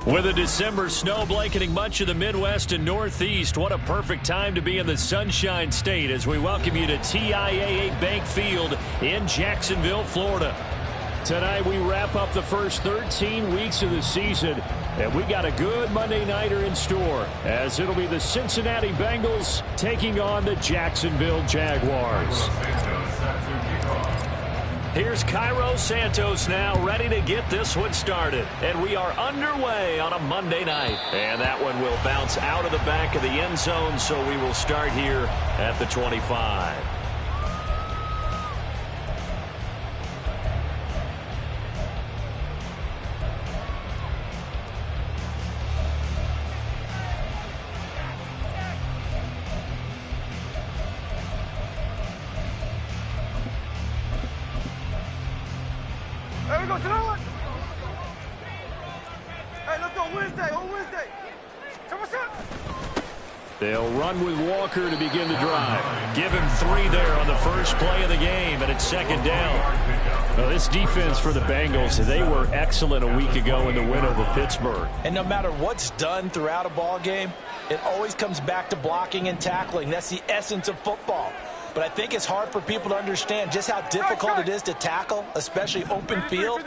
With a December snow blanketing much of the Midwest and Northeast, what a perfect time to be in the Sunshine State as we welcome you to TIAA Bank Field in Jacksonville, Florida. Tonight we wrap up the first 13 weeks of the season, and we got a good Monday nighter in store as it'll be the Cincinnati Bengals taking on the Jacksonville Jaguars. Here's Cairo Santos now ready to get this one started. And we are underway on a Monday night. And that one will bounce out of the back of the end zone, so we will start here at the 25. They'll run with Walker to begin the drive. Give him 3 there on the first play of the game, and it's second down. Well, this defense for the Bengals, they were excellent a week ago in the win over Pittsburgh. And no matter what's done throughout a ball game, it always comes back to blocking and tackling. That's the essence of football. But I think it's hard for people to understand just how difficult it is to tackle, especially open field.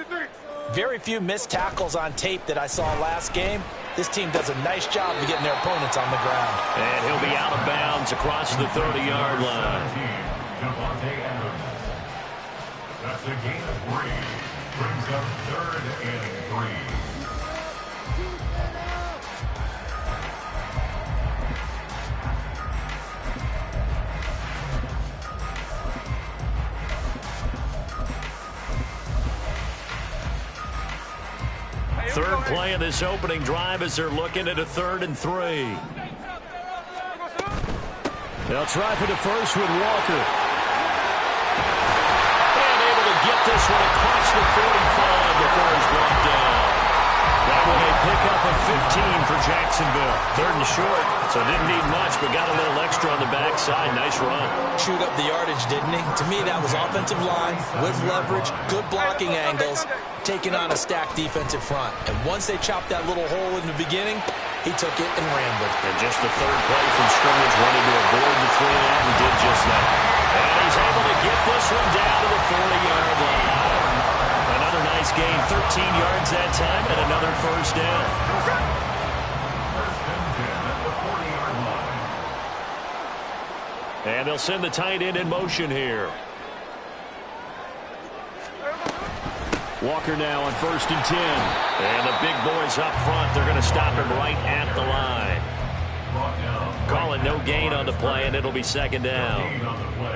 Very few missed tackles on tape that I saw last game. This team does a nice job of getting their opponents on the ground. And he'll be out of bounds across the 30-yard line. That's a gain of 3. Brings up 3rd and 3. Third play of this opening drive as they're looking at a 3rd and 3. They'll try for the first with Walker. And able to get this one across the 45 before he's brought down. That one a pickup of 15 for Jacksonville. 3rd and short, so didn't need much, but got a little extra on the backside. Nice run. Chewed up the yardage, didn't he? To me, that was offensive line with leverage, good blocking angles, taking on a stacked defensive front. And once they chopped that little hole in the beginning, he took it and ran with it. And just the 3rd play from scrimmage, wanting to avoid the 3-and-out, and did just that. And he's able to get this one down to the 40-yard line. Another nice gain, 13 yards that time, and another first down. First and 10 at the 40-yard line. And they'll send the tight end in motion here. Walker now on 1st and 10. And the big boys up front, they're going to stop him right at the line. Calling no gain on the play, and it'll be second down.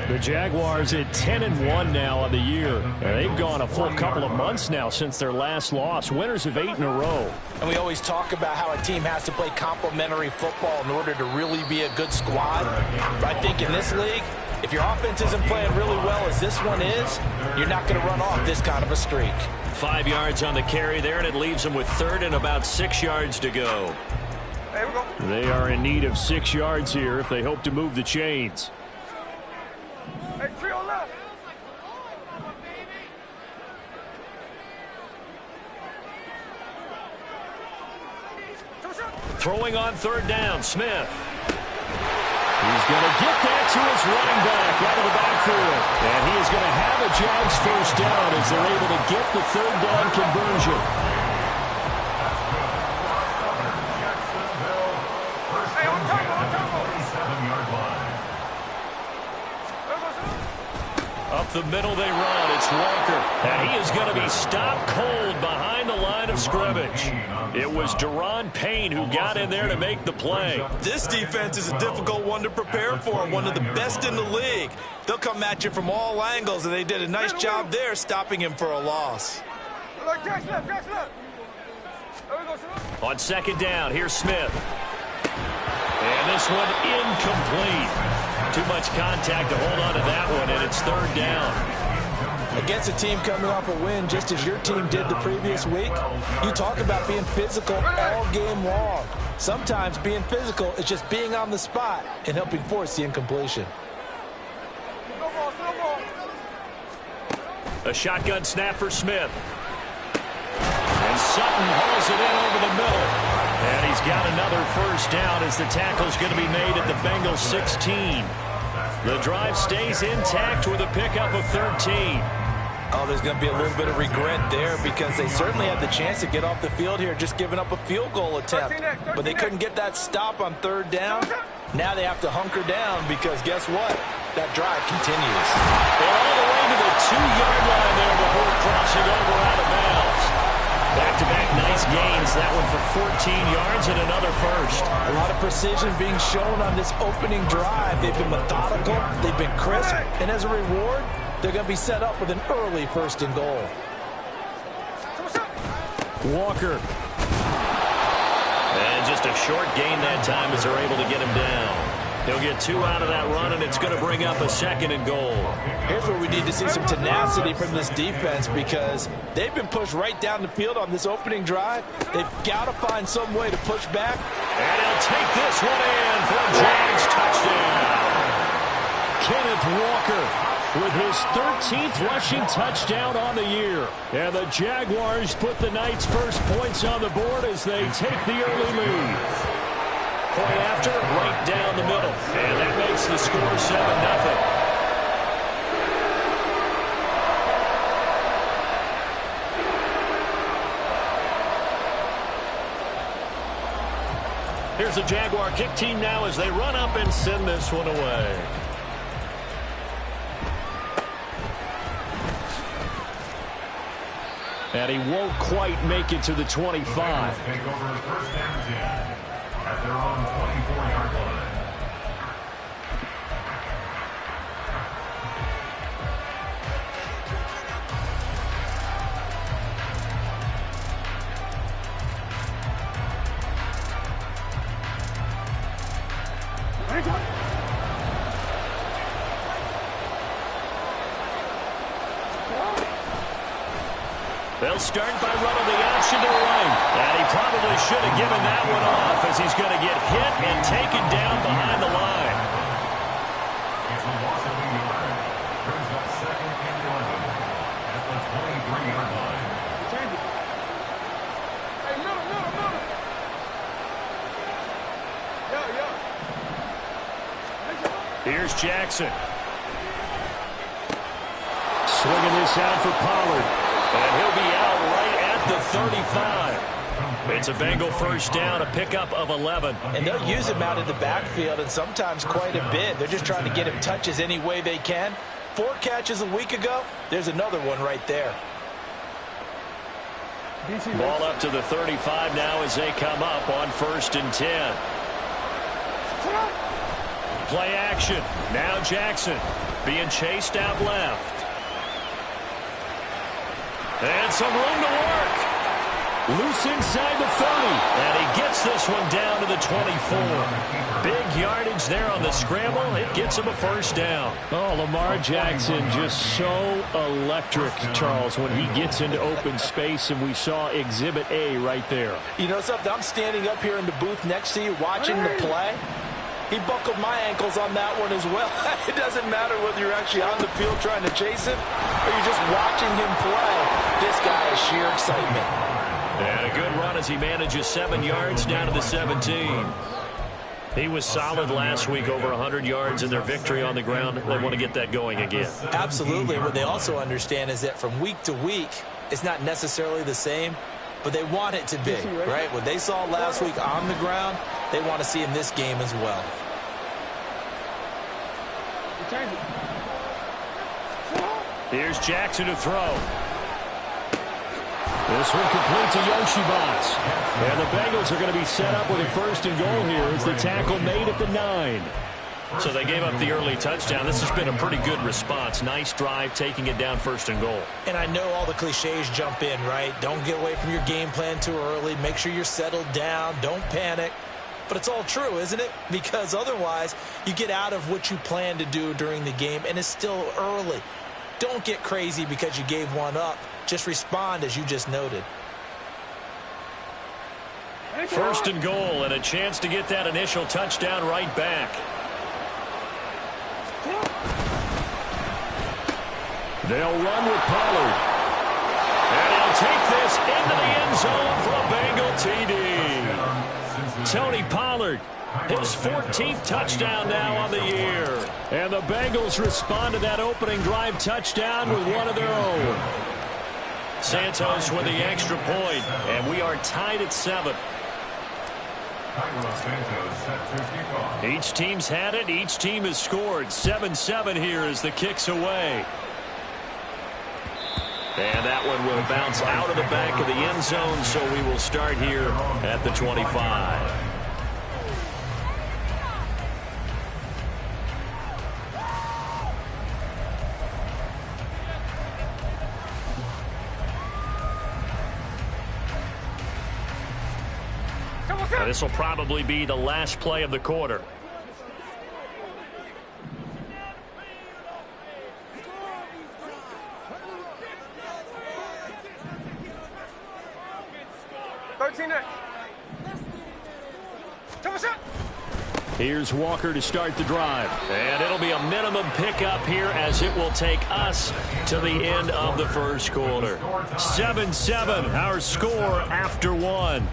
The Jaguars at 10-1 now on the year. They've gone a full couple of months now since their last loss. Winners of 8 in a row. And we always talk about how a team has to play complementary football in order to really be a good squad. But I think in this league, if your offense isn't playing really well as this one is, you're not going to run off this kind of a streak. 5 yards on the carry there, and it leaves them with third and about 6 yards to go. They are in need of 6 yards here if they hope to move the chains. Throwing on third down, Smith. He's going to get that to his running back out of the backfield. And he is going to have a Jags first down as they're able to get the third down conversion. Up the middle they run. It's Walker. And he is going to be stopped cold behind the line of scrimmage. It was Deron Payne who got in there to make the play. This defense is a difficult one to prepare for, one of the best in the league. They'll come at you from all angles, and they did a nice job there stopping him for a loss. On second down, here's Smith. And this one incomplete. Too much contact to hold on to that one, and it's third down. Against a team coming off a win, just as your team did the previous week, you talk about being physical all game long. Sometimes being physical is just being on the spot and helping force the incompletion. A shotgun snap for Smith. And Sutton hauls it in over the middle. And he's got another first down as the tackle's going to be made at the Bengals 16. The drive stays intact with a pickup of 13. Oh, there's going to be a little bit of regret there because they certainly had the chance to get off the field here, just giving up a field goal attempt. But they couldn't get that stop on third down. Now they have to hunker down because guess what? That drive continues. They're all the way to the 2-yard line there before crossing over out of bounds. Back-to-back nice gains. That one for 14 yards and another first. A lot of precision being shown on this opening drive. They've been methodical. They've been crisp. And as a reward, they're going to be set up with an early first and goal. Walker. And just a short gain that time as they're able to get him down. He'll get 2 out of that run, and it's going to bring up a second and goal. Here's where we need to see some tenacity from this defense because they've been pushed right down the field on this opening drive. They've got to find some way to push back. And he'll take this one in for a Jags touchdown. Kenneth Walker with his 13th rushing touchdown on the year. And the Jaguars put the Knights' first points on the board as they take the early lead. Point after, right down the middle. And that makes the score 7-0. Here's the Jaguar kick team now as they run up and send this one away. And he won't quite make it to the 25. Take over first and 10 at their own 24-yard line. They'll start by running the option to the right. And he probably should have given that one off as he's going to get hit and taken down behind the line. It's a loss of a yard. Brings up second and 11 at the 23-yard line. Hey, middle. Here's Jackson. Swinging this out for Pollard. And he'll be out right at the 35. It's a Bengal first down, a pickup of 11. And they'll use him out in the backfield and sometimes quite a bit. They're just trying to get him touches any way they can. 4 catches a week ago. There's another one right there. Ball up to the 35 now as they come up on 1st and 10. Play action. Now Jackson being chased out left. And some room to work. Loose inside the 30. And he gets this one down to the 24. Big yardage there on the scramble. It gets him a first down. Oh, Lamar Jackson just so electric, Charles, when he gets into open space, and we saw Exhibit A right there. You know something? I'm standing up here in the booth next to you watching the play. He buckled my ankles on that one as well. It doesn't matter whether you're actually on the field trying to chase him or you're just watching him play. This guy is sheer excitement. And a good run as he manages 7 yards down to the 17. He was solid last week, over 100 yards in their victory on the ground. They want to get that going again. Absolutely. What they also understand is that from week to week, it's not necessarily the same, but they want it to be, right? What they saw last week on the ground, they want to see in this game as well. Here's Jackson to throw. This one complete to Yoshibas. And the Bengals are going to be set up with a first and goal here as the tackle made at the 9. So they gave up the early touchdown. This has been a pretty good response. Nice drive, taking it down first and goal. And I know all the cliches jump in, right? Don't get away from your game plan too early. Make sure you're settled down. Don't panic. But it's all true, isn't it? Because otherwise, you get out of what you plan to do during the game, and it's still early. Don't get crazy because you gave one up. Just respond as you just noted. First and goal, and a chance to get that initial touchdown right back. They'll run with Pollard. And he'll take this into the end zone for a Bengal TD. Tony Pollard, his 14th touchdown now on the year. And the Bengals respond to that opening drive touchdown with one of their own. Santos with the extra point, and we are tied at 7. Each team's had it. Each team has scored. 7-7 here as the kick's away. And that one will bounce out of the back of the end zone, so we will start here at the 25. This will probably be the last play of the quarter. Here's Walker to start the drive. And it'll be a minimum pickup here as it will take us to the end of the first quarter. 7-7, our score after 1.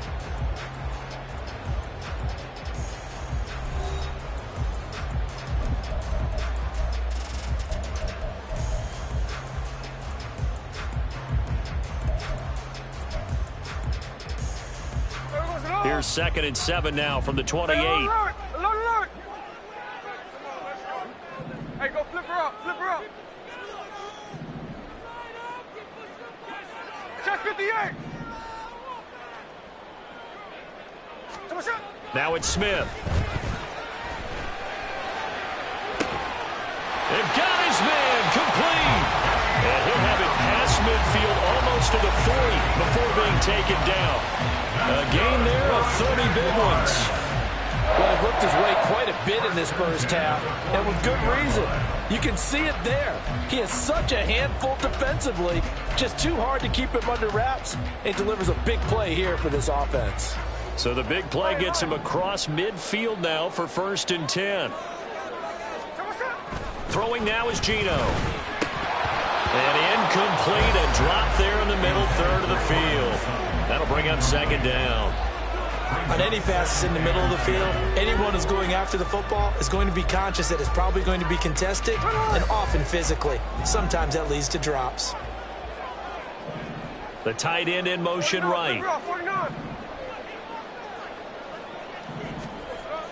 Here's 2nd and 7 now from the 28. Hey, go flip her up, flip her up. Check 58. Now it's Smith. They've got his man complete. And he'll have it past midfield almost to the 40 before being taken down. A gain there of 30 big ones. Well, he worked his way quite a bit in this first half, and with good reason. You can see it there. He is such a handful defensively, just too hard to keep him under wraps, and delivers a big play here for this offense. So the big play gets him across midfield now for 1st and 10. Throwing now is Gino. And incomplete, a drop there in the middle third of the field. That'll bring up 2nd down. On any passes in the middle of the field, anyone who's going after the football is going to be conscious that it's probably going to be contested and often physically. Sometimes that leads to drops. The tight end in motion right.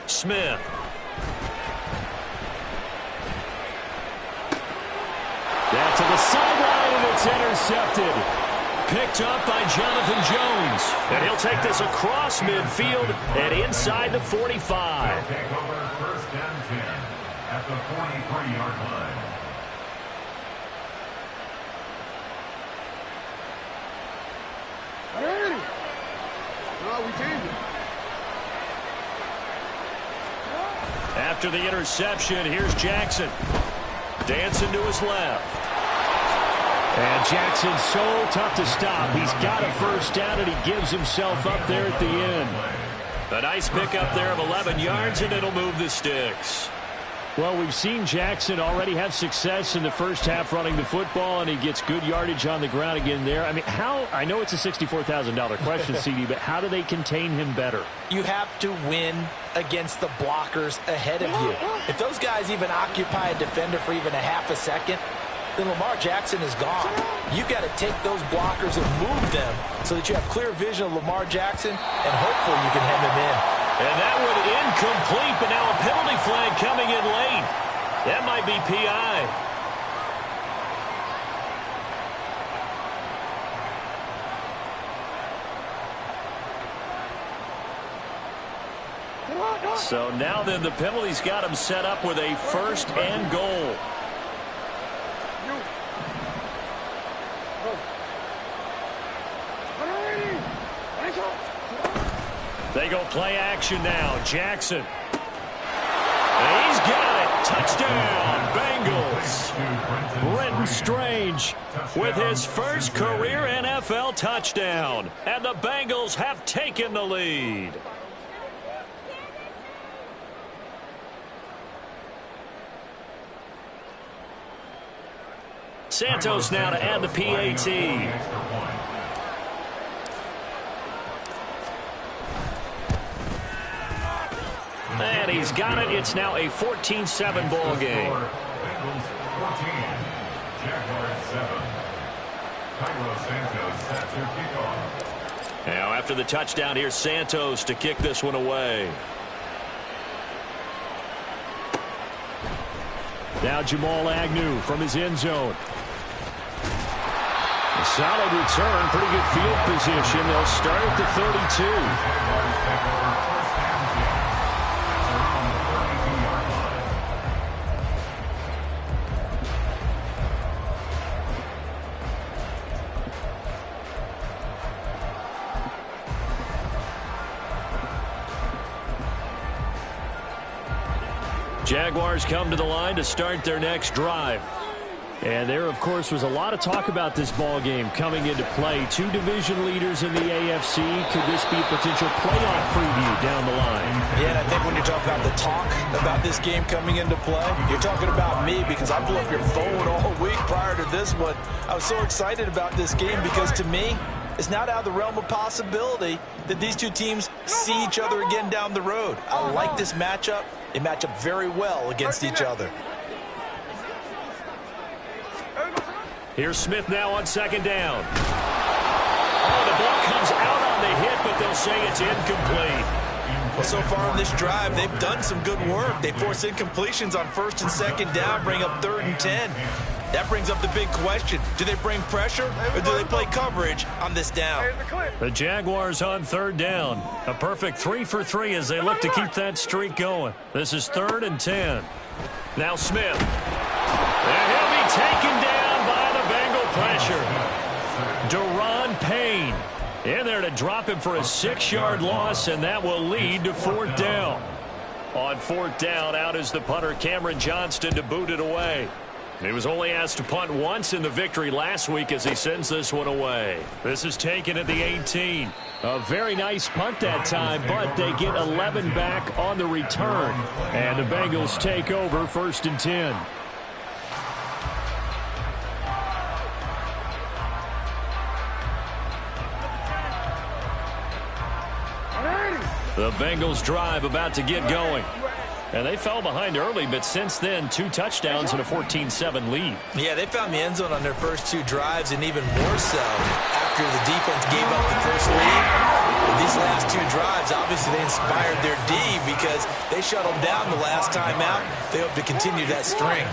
Smith. Down to the sideline, and it's intercepted. picked up by Jonathan Jones. And he'll take this across midfield and inside the 45. Take over first and 10 at the 43-yard line. After the interception, here's Jackson. Dancing to his left. And Jackson's so tough to stop. He's got a first down, and he gives himself up there at the end. A nice pickup there of 11 yards, and it'll move the sticks. Well, we've seen Jackson already have success in the first half running the football, and he gets good yardage on the ground again there. I mean, I know it's a $64,000 question, CD, but how do they contain him better? You have to win against the blockers ahead of you. If those guys even occupy a defender for even a half a second, then Lamar Jackson is gone. You've got to take those blockers and move them so that you have clear vision of Lamar Jackson, and hopefully you can hem him in. And that one incomplete, but now a penalty flag coming in late. That might be PI. So now then the penalty's got him set up with a first and goal. They go play action now. Jackson. And he's got it. Touchdown, Bengals. Brenton Strange with his first career NFL touchdown. And the Bengals have taken the lead. Santos now to add the PAT. And he's got it. It's now a 14-7 ball game. Bengals 14, Jaguars 7. Cairo Santos sets their kickoff. Now after the touchdown, here's Santos to kick this one away. Now Jamal Agnew from his end zone. A solid return, pretty good field position. They'll start at the 32. Jaguars come to the line to start their next drive. And there, of course, was a lot of talk about this ball game coming into play. Two division leaders in the AFC. Could this be a potential playoff preview down the line? Yeah, and I think when you talk about the talk about this game coming into play, you're talking about me because I blew up your phone all week prior to this one. I was so excited about this game because to me, it's not out of the realm of possibility that these two teams see each other again down the road. I like this matchup. They match up very well against each other. Here's Smith now on second down. Oh, the ball comes out on the hit, but they'll say it's incomplete. Well, so far on this drive, they've done some good work. They force incompletions on first and second down, bring up 3rd and 10. That brings up the big question. Do they bring pressure or do they play coverage on this down? The Jaguars on 3rd down. A perfect 3 for 3 as they look to keep that streak going. This is 3rd and 10. Now Smith. And he'll be taken down by the Bengal pressure. Deron Payne in there to drop him for a 6-yard loss, and that will lead to 4th down. On 4th down, out is the punter Cameron Johnston to boot it away. He was only asked to punt once in the victory last week as he sends this one away. This is taken at the 18. A very nice punt that time, but they get 11 back on the return. And the Bengals take over 1st and 10. The Bengals drive about to get going. And they fell behind early, but since then, 2 touchdowns and a 14-7 lead. Yeah, they found the end zone on their first 2 drives, and even more so after the defense gave up the first lead. But these last 2 drives, obviously they inspired their D because they shut them down the last time out. They hope to continue that string.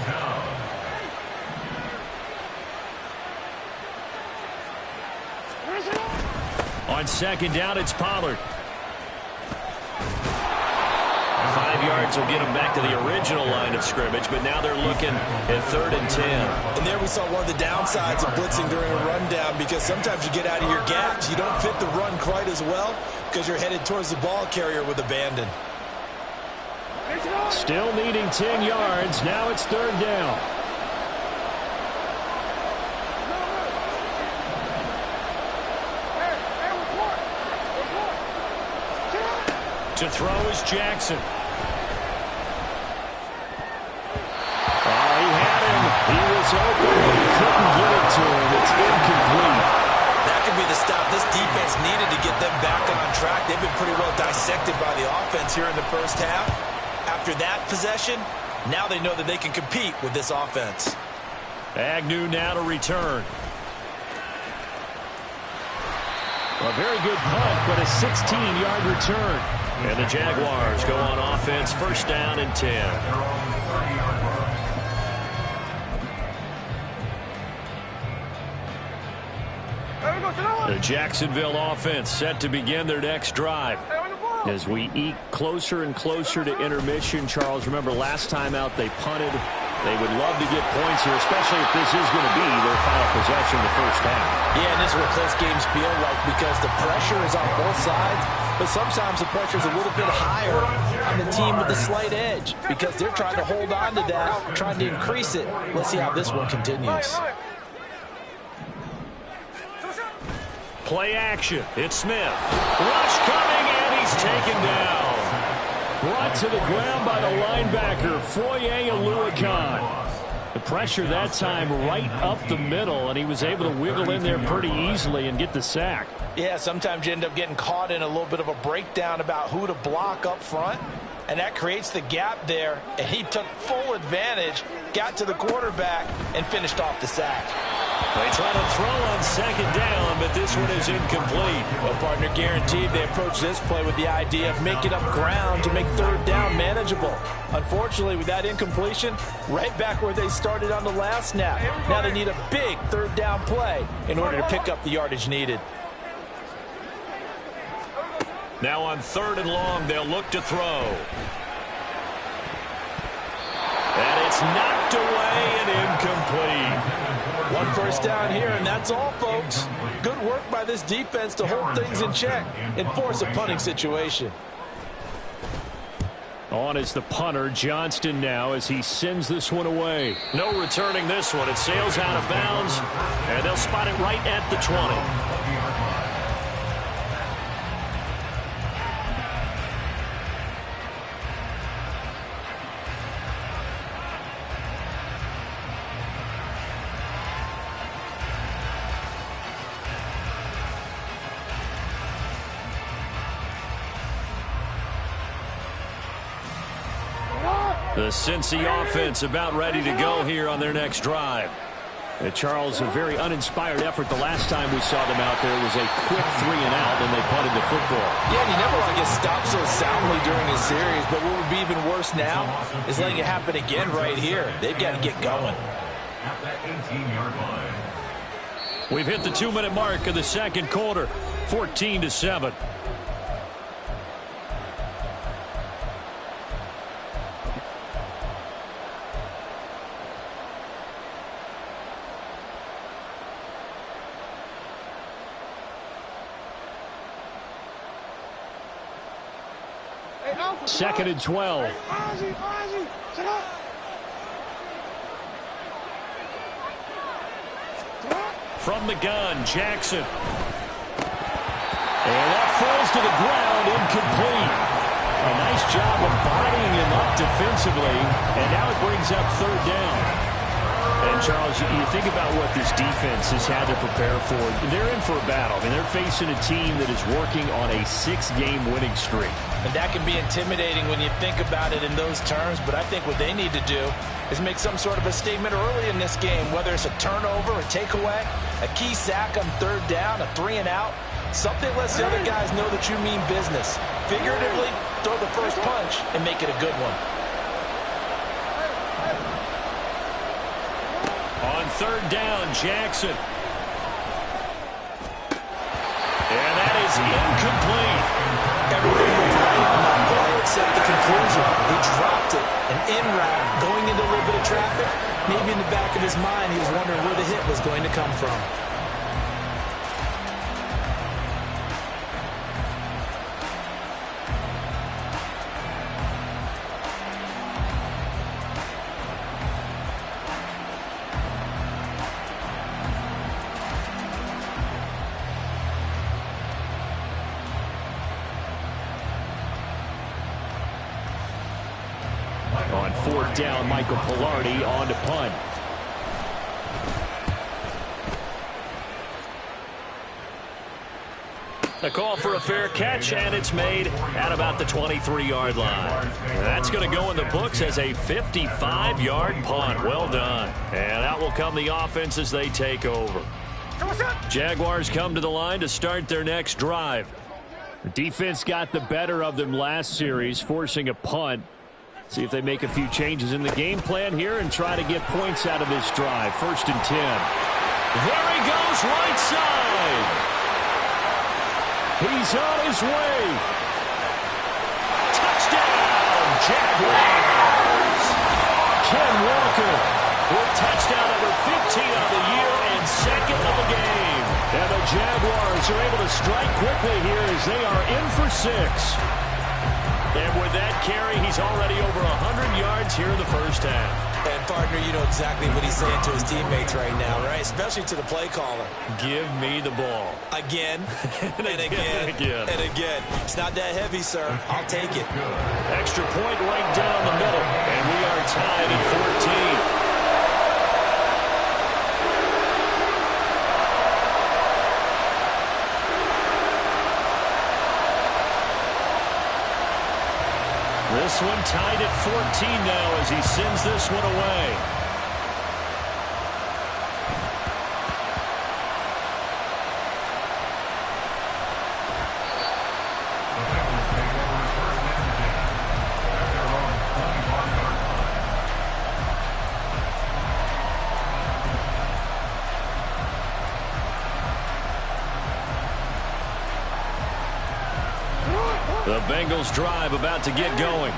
On second down, it's Pollard. 5 yards will get them back to the original line of scrimmage, but now they're looking at 3rd and 10. And there we saw one of the downsides of blitzing during a rundown, because sometimes you get out of your gaps. You don't fit the run quite as well because you're headed towards the ball carrier with abandon. Still needing 10 yards. Now it's 3rd down. To throw is Jackson. He had him. He was open, but he couldn't get it to him. It's incomplete. That could be the stop this defense needed to get them back on track. They've been pretty well dissected by the offense here in the first half. After that possession, now they know that they can compete with this offense. Agnew now to return. A very good punt, but a 16-yard return. And the Jaguars go on offense, 1st down and 10. The Jacksonville offense set to begin their next drive. As we eke closer and closer to intermission, Charles, remember last time out they punted. They would love to get points here, especially if this is going to be their final possession of the first half. Yeah, and this is what close games feel like, because the pressure is on both sides, but sometimes the pressure is a little bit higher on the team with the slight edge, because they're trying to hold on to that, trying to increase it. Let's see how this one continues. Play action. It's Smith. Rush coming, and he's taken down. Brought to the ground by the linebacker, Foye Aluakan. The pressure that time right up the middle, and he was able to wiggle in there pretty easily and get the sack. Yeah, sometimes you end up getting caught in a little bit of a breakdown about who to block up front, and that creates the gap there, and he took full advantage, got to the quarterback, and finished off the sack. They try to throw on second down, but this one is incomplete. Well, partner, guaranteed they approach this play with the idea of making up ground to make 3rd down manageable. Unfortunately, with that incompletion, right back where they started on the last snap. Now they need a big 3rd down play in order to pick up the yardage needed. Now on 3rd and long, they'll look to throw. And it's knocked away and incomplete. 1 first down here, and that's all, folks. Good work by this defense to hold things in check and force a punting situation. On is the punter, Johnston, now as he sends this one away. No returning this one. It sails out of bounds, and they'll spot it right at the 20. The Cincy offense about ready to go here on their next drive. Charles, a very uninspired effort. The last time we saw them out there was a quick 3-and-out, and they punted the football. Yeah, and you never want to get stopped so soundly during a series, but what would be even worse now is letting it happen again right here. They've got to get going. At that 18-yard line. We've hit the 2-minute mark of the second quarter, 14-7. Second and 12. From the gun, Jackson. And that falls to the ground, incomplete. A nice job of bodying him up defensively, and now it brings up 3rd down. And, Charles, you think about what this defense has had to prepare for. They're in for a battle. I mean, they're facing a team that is working on a 6-game winning streak. And that can be intimidating when you think about it in those terms, but I think what they need to do is make some sort of a statement early in this game, whether it's a turnover, a takeaway, a key sack on 3rd down, a 3-and-out. Something lets the other guys know that you mean business. Figuratively, throw the first punch and make it a good one. On 3rd down, Jackson. And that is incomplete. Everything was right on that play except the conclusion. He dropped it. An in route going into a little bit of traffic. Maybe in the back of his mind he was wondering where the hit was going to come from. On fourth down, Michael Pilardi on to punt. A call for a fair catch, and it's made at about the 23-yard line. That's going to go in the books as a 55-yard punt. Well done. And out will come the offense as they take over. Jaguars come to the line to start their next drive. The defense got the better of them last series, forcing a punt. See if they make a few changes in the game plan here and try to get points out of this drive. 1st and 10. There he goes, right side. He's on his way. Touchdown, Jaguars. Ken Walker with touchdown number 15 of the year and 2nd of the game. And the Jaguars are able to strike quickly here as they are in for 6. And with that carry, he's already over 100 yards here in the first half. And, partner, you know exactly what he's saying to his teammates right now, right? Especially to the play caller. Give me the ball. Again, and again, and again. and again. It's not that heavy, sir. I'll take it. Extra point right down the middle. And we are tied at 14. This one tied at 14 now as he sends this one away. The Bengals drive about to get going.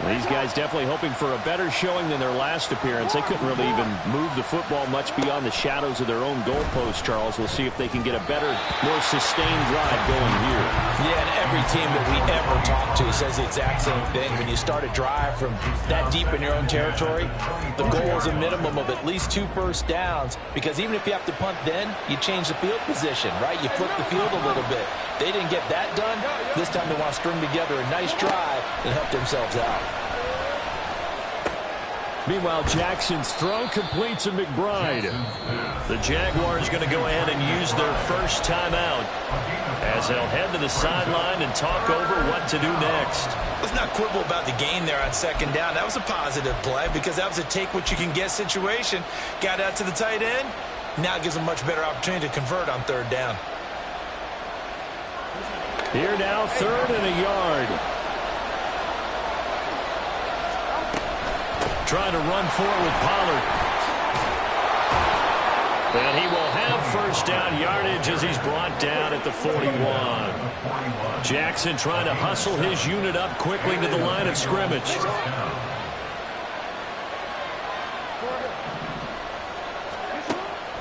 These guys definitely hoping for a better showing than their last appearance. They couldn't really even move the football much beyond the shadows of their own goalpost, Charles. We'll see if they can get a better, more sustained drive going here. Yeah, and every team that we ever talk to says the exact same thing. When you start a drive from that deep in your own territory, the goal is a minimum of at least 2 first downs, because even if you have to punt then, you change the field position, right? You flip the field a little bit. They didn't get that done. This time they want to string together a nice drive and help themselves out. Meanwhile, Jackson's throw completes to McBride. The Jaguars going to go ahead and use their first timeout as they'll head to the sideline and talk over what to do next. Let's not quibble about the gain there on 2nd down. That was a positive play because that was a take-what-you-can-get situation. Got out to the tight end. Now it gives them a much better opportunity to convert on 3rd down. Here now, 3rd and a yard. Trying to run forward with Pollard. And he will have first down yardage as he's brought down at the 41. Jackson trying to hustle his unit up quickly to the line of scrimmage.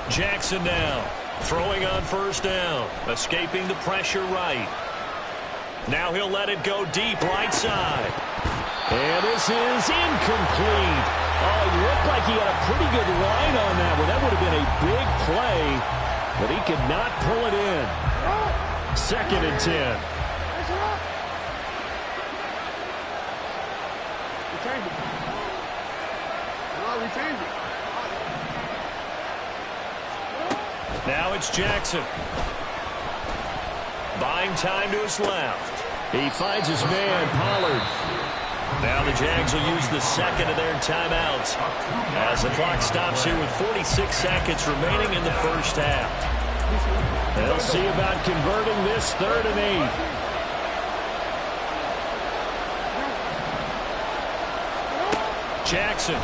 Jackson now throwing on first down, escaping the pressure right. Now he'll let it go deep right side. And this is incomplete. Oh, it looked like he had a pretty good line on that one. That would have been a big play, but he could not pull it in. 2nd and 10. Now it's Jackson. Buying time to his left. He finds his man, Pollard. Now the Jags will use the 2nd of their timeouts as the clock stops here with 46 seconds remaining in the first half. They'll see about converting this 3rd and 8. Jackson.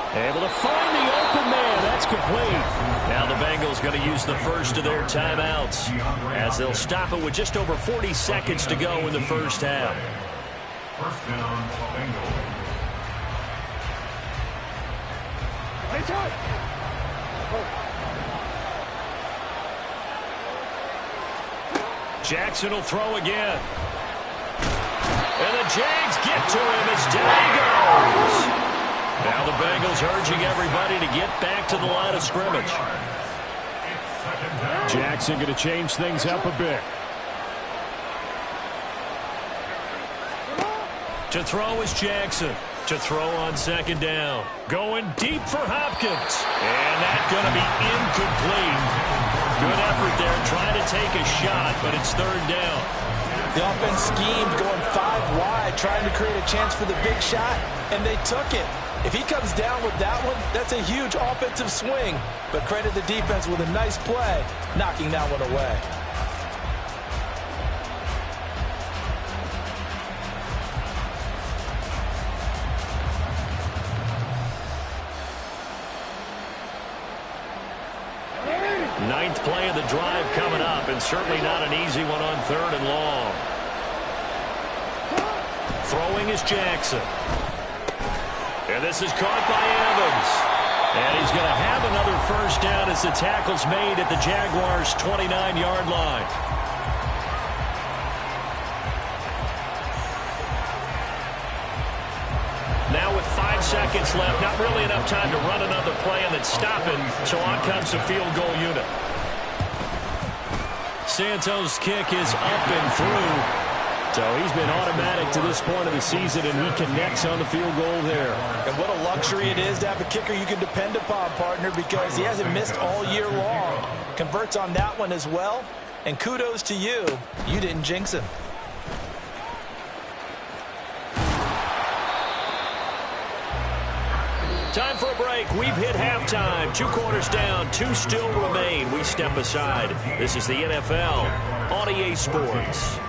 Able to find the open man. That's complete. Now the Bengals going to use the first of their timeouts as they'll stop it with just over 40 seconds to go in the first half. First down, Bengals. Jackson will throw again. And the Jags get to him as down he goes. Now the Bengals urging everybody to get back to the line of scrimmage. Jackson going to change things up a bit. To throw is Jackson. To throw on second down. Going deep for Hopkins. And that's going to be incomplete. Good effort there trying to take a shot, but it's third down. The offense schemed going 5 wide, trying to create a chance for the big shot, and they took it. If he comes down with that one, that's a huge offensive swing. But credit the defense with a nice play, knocking that one away. Ninth play of the drive coming up, and certainly not an easy one on third and long. Throwing is Jackson. And this is caught by Evans. And he's going to have another first down as the tackle's made at the Jaguars' 29-yard line. Now with 5 seconds left, not really enough time to run another play and then stop it, so on comes the field goal unit. Santos' kick is up and through. So he's been automatic to this point of the season, and he connects on the field goal there. And what a luxury it is to have a kicker you can depend upon, partner, because he hasn't missed all year long. Converts on that one as well, and kudos to you. You didn't jinx him. Time for a break. We've hit halftime. 2 quarters down. 2 still remain. We step aside. This is the NFL on EA Sports.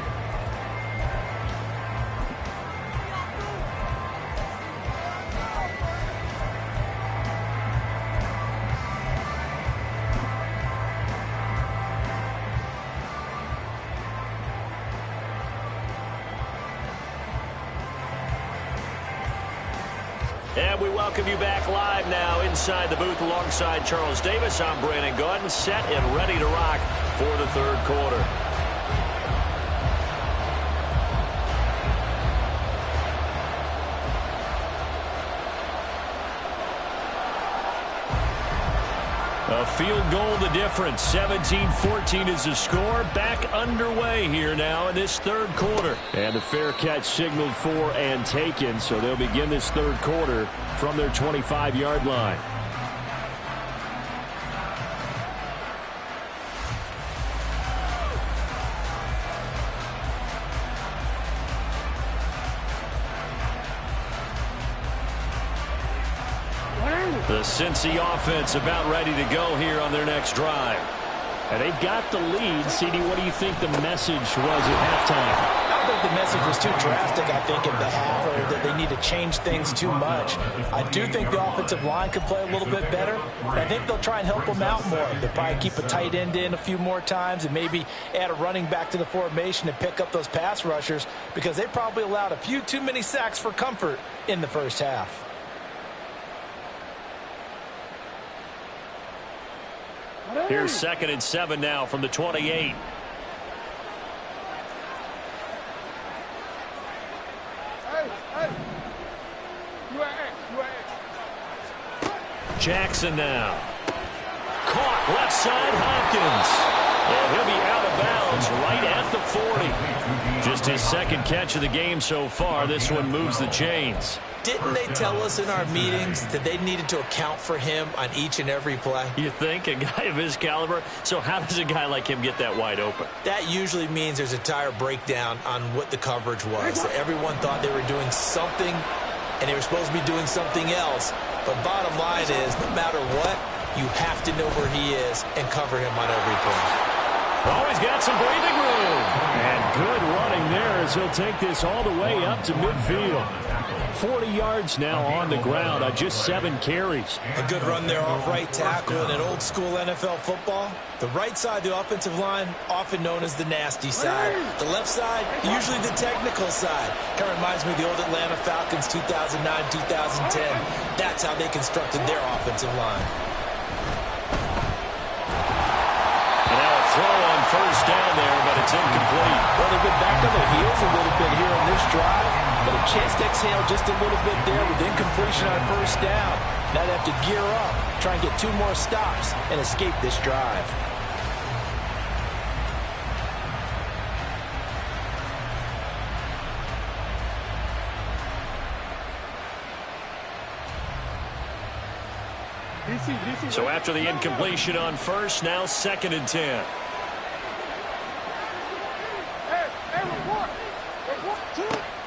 And we welcome you back live now inside the booth alongside Charles Davis. I'm Brandon Gaudin, set and ready to rock for the third quarter. A field goal the difference. 17-14 is the score. Back underway here now in this third quarter. And the fair catch signaled for and taken, so they'll begin this third quarter from their 25-yard line. The Cincy offense about ready to go here on their next drive. And they've got the lead. CD, what do you think the message was at halftime? I don't think the message was too drastic, I think, in the half, or that they need to change things too much. I do think the offensive line could play a little bit better. I think they'll try and help them out more. They'll probably keep a tight end in a few more times and maybe add a running back to the formation and pick up those pass rushers, because they probably allowed a few too many sacks for comfort in the first half. Here's 2nd and 7 now from the 28. Jackson now. Caught left side, Hopkins. And he'll be out of bounds right at the 40. Just his second catch of the game so far. This one moves the chains. Didn't they tell us in our meetings that they needed to account for him on each and every play? You think? A guy of his caliber? So how does a guy like him get that wide open? That usually means there's a entire breakdown on what the coverage was. Everyone thought they were doing something, and they were supposed to be doing something else. But bottom line is, no matter what, you have to know where he is and cover him on every play. Oh, he's got some breathing room. And good running there as he'll take this all the way up to midfield. 40 yards now on the ground on just 7 carries. A good run there off right tackle in an old school NFL football. The right side of the offensive line, often known as the nasty side. The left side, usually the technical side. Kind of reminds me of the old Atlanta Falcons 2009-2010. That's how they constructed their offensive line. And now a throw on first down there, but it's incomplete. Well, they've been back on their heels a little bit here in this drive, but a chance to exhale just a little bit there with incompletion on first down. Now they have to gear up, try and get 2 more stops, and escape this drive. So after the incompletion on first, now 2nd and 10.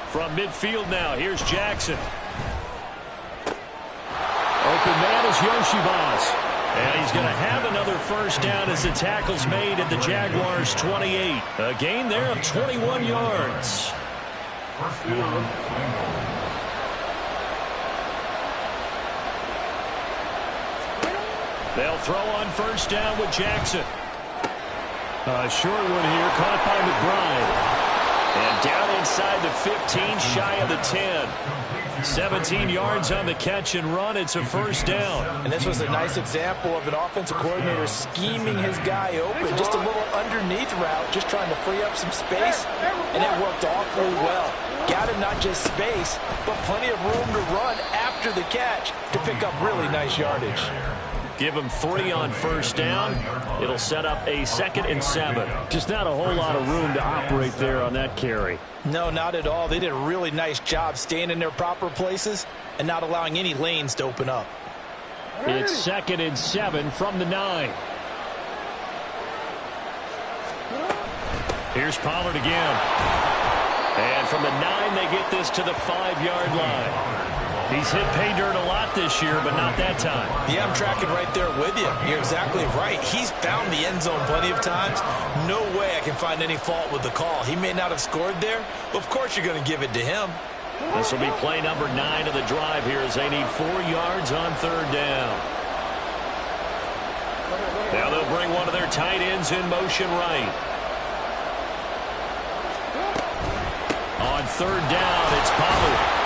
From midfield now, here's Jackson. Open man is Yoshibas. And he's going to have another first down as the tackle's made at the Jaguars' 28. A gain there of 21 yards. First down. They'll throw on first down with Jackson. A short one here, caught by McBride. And down inside the 15, shy of the 10. 17 yards on the catch and run. It's a first down. And this was a nice example of an offensive coordinator scheming his guy open. Just a little underneath route, just trying to free up some space. And it worked awfully well. Got him not just space, but plenty of room to run after the catch to pick up really nice yardage. Give him 3 on first down. It'll set up a 2nd and 7. Just not a whole lot of room to operate there on that carry. No, not at all. They did a really nice job staying in their proper places and not allowing any lanes to open up. It's 2nd and 7 from the 9. Here's Pollard again. And from the 9, they get this to the 5-yard line. He's hit pay dirt a lot this year, but not that time. Yeah, I'm tracking right there with you. You're exactly right. He's found the end zone plenty of times. No way I can find any fault with the call. He may not have scored there, but of course you're going to give it to him. This will be play number 9 of the drive here as they need 4 yards on 3rd down. Now they'll bring one of their tight ends in motion right. On 3rd down, it's Pollard.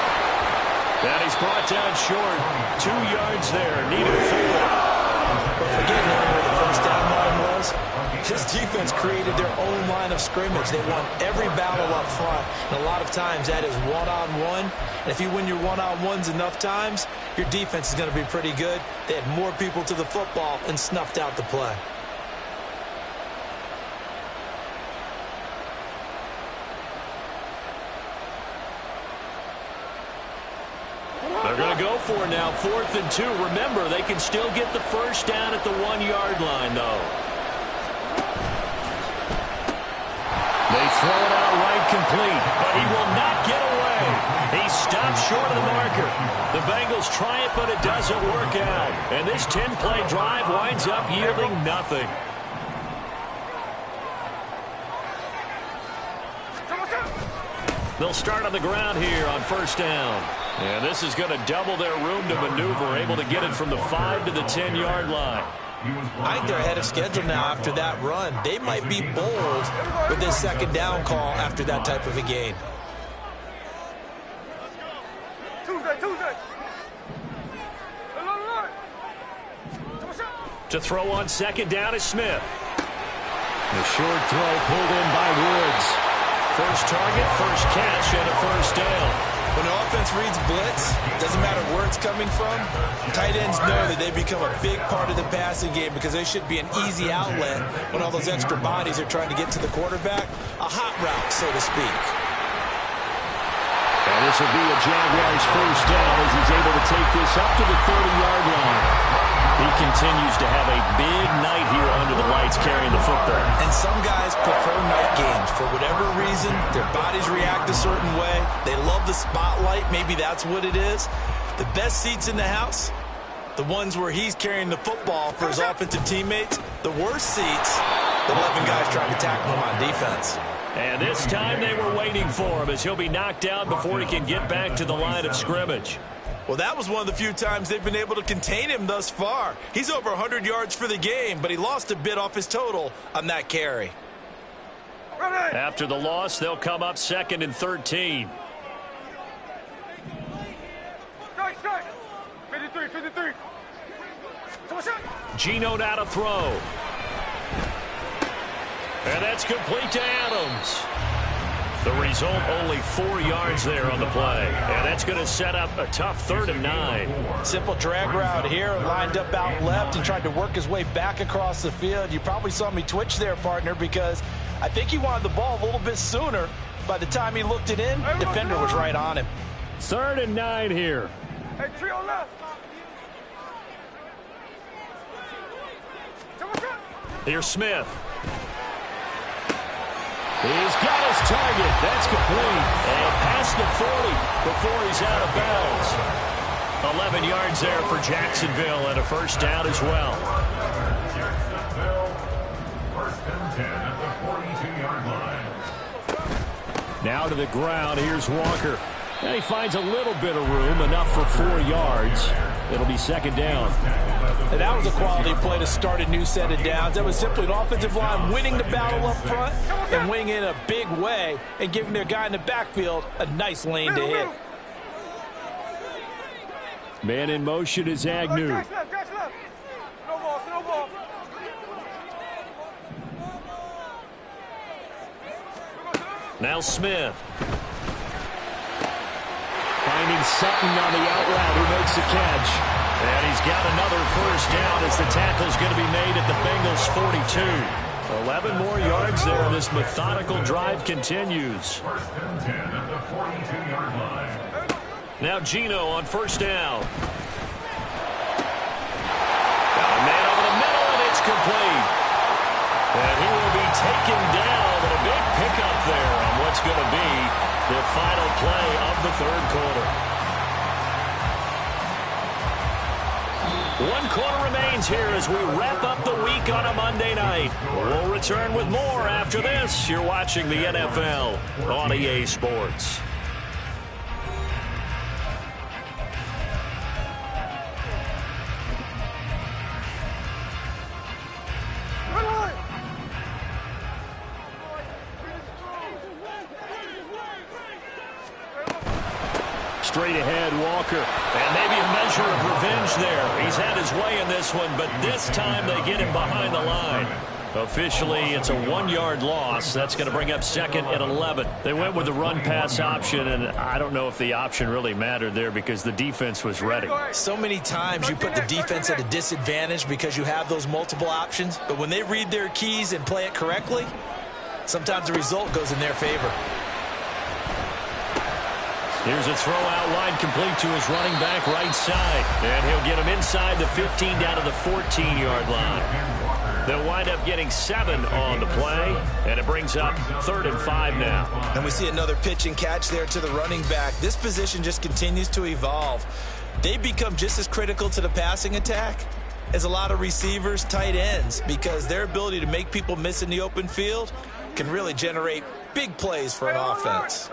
And he's brought down short. 2 yards there. Needed 4. But forgetting where the first down line was, this defense created their own line of scrimmage. They won every battle up front. And a lot of times that is one-on-one. And if you win your one-on-ones enough times, your defense is going to be pretty good. They had more people to the football and snuffed out the play. They're going to go for it now, 4th and 2. Remember, they can still get the first down at the 1-yard line, though. They throw it out right complete, but he will not get away. He stops short of the marker. The Bengals try it, but it doesn't work out. And this 10-play drive winds up yielding nothing. They'll start on the ground here on first down. And this is going to double their room to maneuver, able to get it from the 5 to the 10-yard line. I think they're ahead of schedule now after that run. They might be bold with this 2nd down call after that type of a gain. Tuesday. To throw on 2nd down is Smith. The short throw pulled in by Woods. First target, first catch, and a first down. When the offense reads blitz, doesn't matter where it's coming from, tight ends know that they become a big part of the passing game because they should be an easy outlet when all those extra bodies are trying to get to the quarterback. A hot route, so to speak. And this will be a Jaguars first down as he's able to take this up to the 30-yard line. He continues to have a big night here under the lights carrying the football. And some guys prefer night games. For whatever reason, their bodies react a certain way. They love the spotlight. Maybe that's what it is. The best seats in the house, the ones where he's carrying the football for his offensive teammates. The worst seats, the 11 guys trying to tackle him on defense. And this time they were waiting for him as he'll be knocked down before he can get back to the line of scrimmage. Well, that was one of the few times they've been able to contain him thus far. He's over 100 yards for the game, but he lost a bit off his total on that carry. After the loss, they'll come up 2nd and 13. Strike. 53. Geno now to throw. And that's complete to Adams. The result, only 4 yards there on the play. And that's going to set up a tough 3rd and 9. Simple drag route here, lined up out left and tried to work his way back across the field. You probably saw me twitch there, partner, because I think he wanted the ball a little bit sooner. By the time he looked it in, defender was right on him. 3rd and 9 here. Hey, trio left. Here's Smith. He's got his target. That's complete. And past the 40 before he's out of bounds. 11 yards there for Jacksonville and a first down as well. Jacksonville, 1st and 10 at the 42-yard line. Now to the ground. Here's Walker. And he finds a little bit of room, enough for 4 yards. It'll be 2nd down. And that was a quality play to start a new set of downs. That was simply an offensive line winning the battle up front and winning in a big way and giving their guy in the backfield a nice lane to hit. Man in motion is Agnew. Catch left. No ball. Now Smith. Finding Sutton on the out route, who makes the catch. And he's got another first down as the tackle's going to be made at the Bengals 42. 11 more yards there, and this methodical drive continues. 1st and 10 at the 42-yard line. Now Geno on first down. Got a man over the middle, and it's complete. And he will be taken down, and a big pickup there on what's going to be the final play of the 3rd quarter. 1 quarter remains here as we wrap up the week on a Monday night. We'll return with more after this. You're watching the NFL on EA Sports. Straight ahead, Walker. And maybe a measure of revenge there. He's had his way in this one, but this time they get him behind the line. Officially, it's a 1-yard loss. That's going to bring up 2nd and 11. They went with the run-pass option, and I don't know if the option really mattered there because the defense was ready. So many times you put the defense at a disadvantage because you have those multiple options, but when they read their keys and play it correctly, sometimes the result goes in their favor. Here's a throw out wide complete to his running back right side. And he'll get him inside the 15 down to the 14-yard line. They'll wind up getting 7 on the play, and it brings up 3rd and 5 now. And we see another pitch and catch there to the running back. This position just continues to evolve. They become just as critical to the passing attack as a lot of receivers, tight ends, because their ability to make people miss in the open field can really generate big plays for an offense.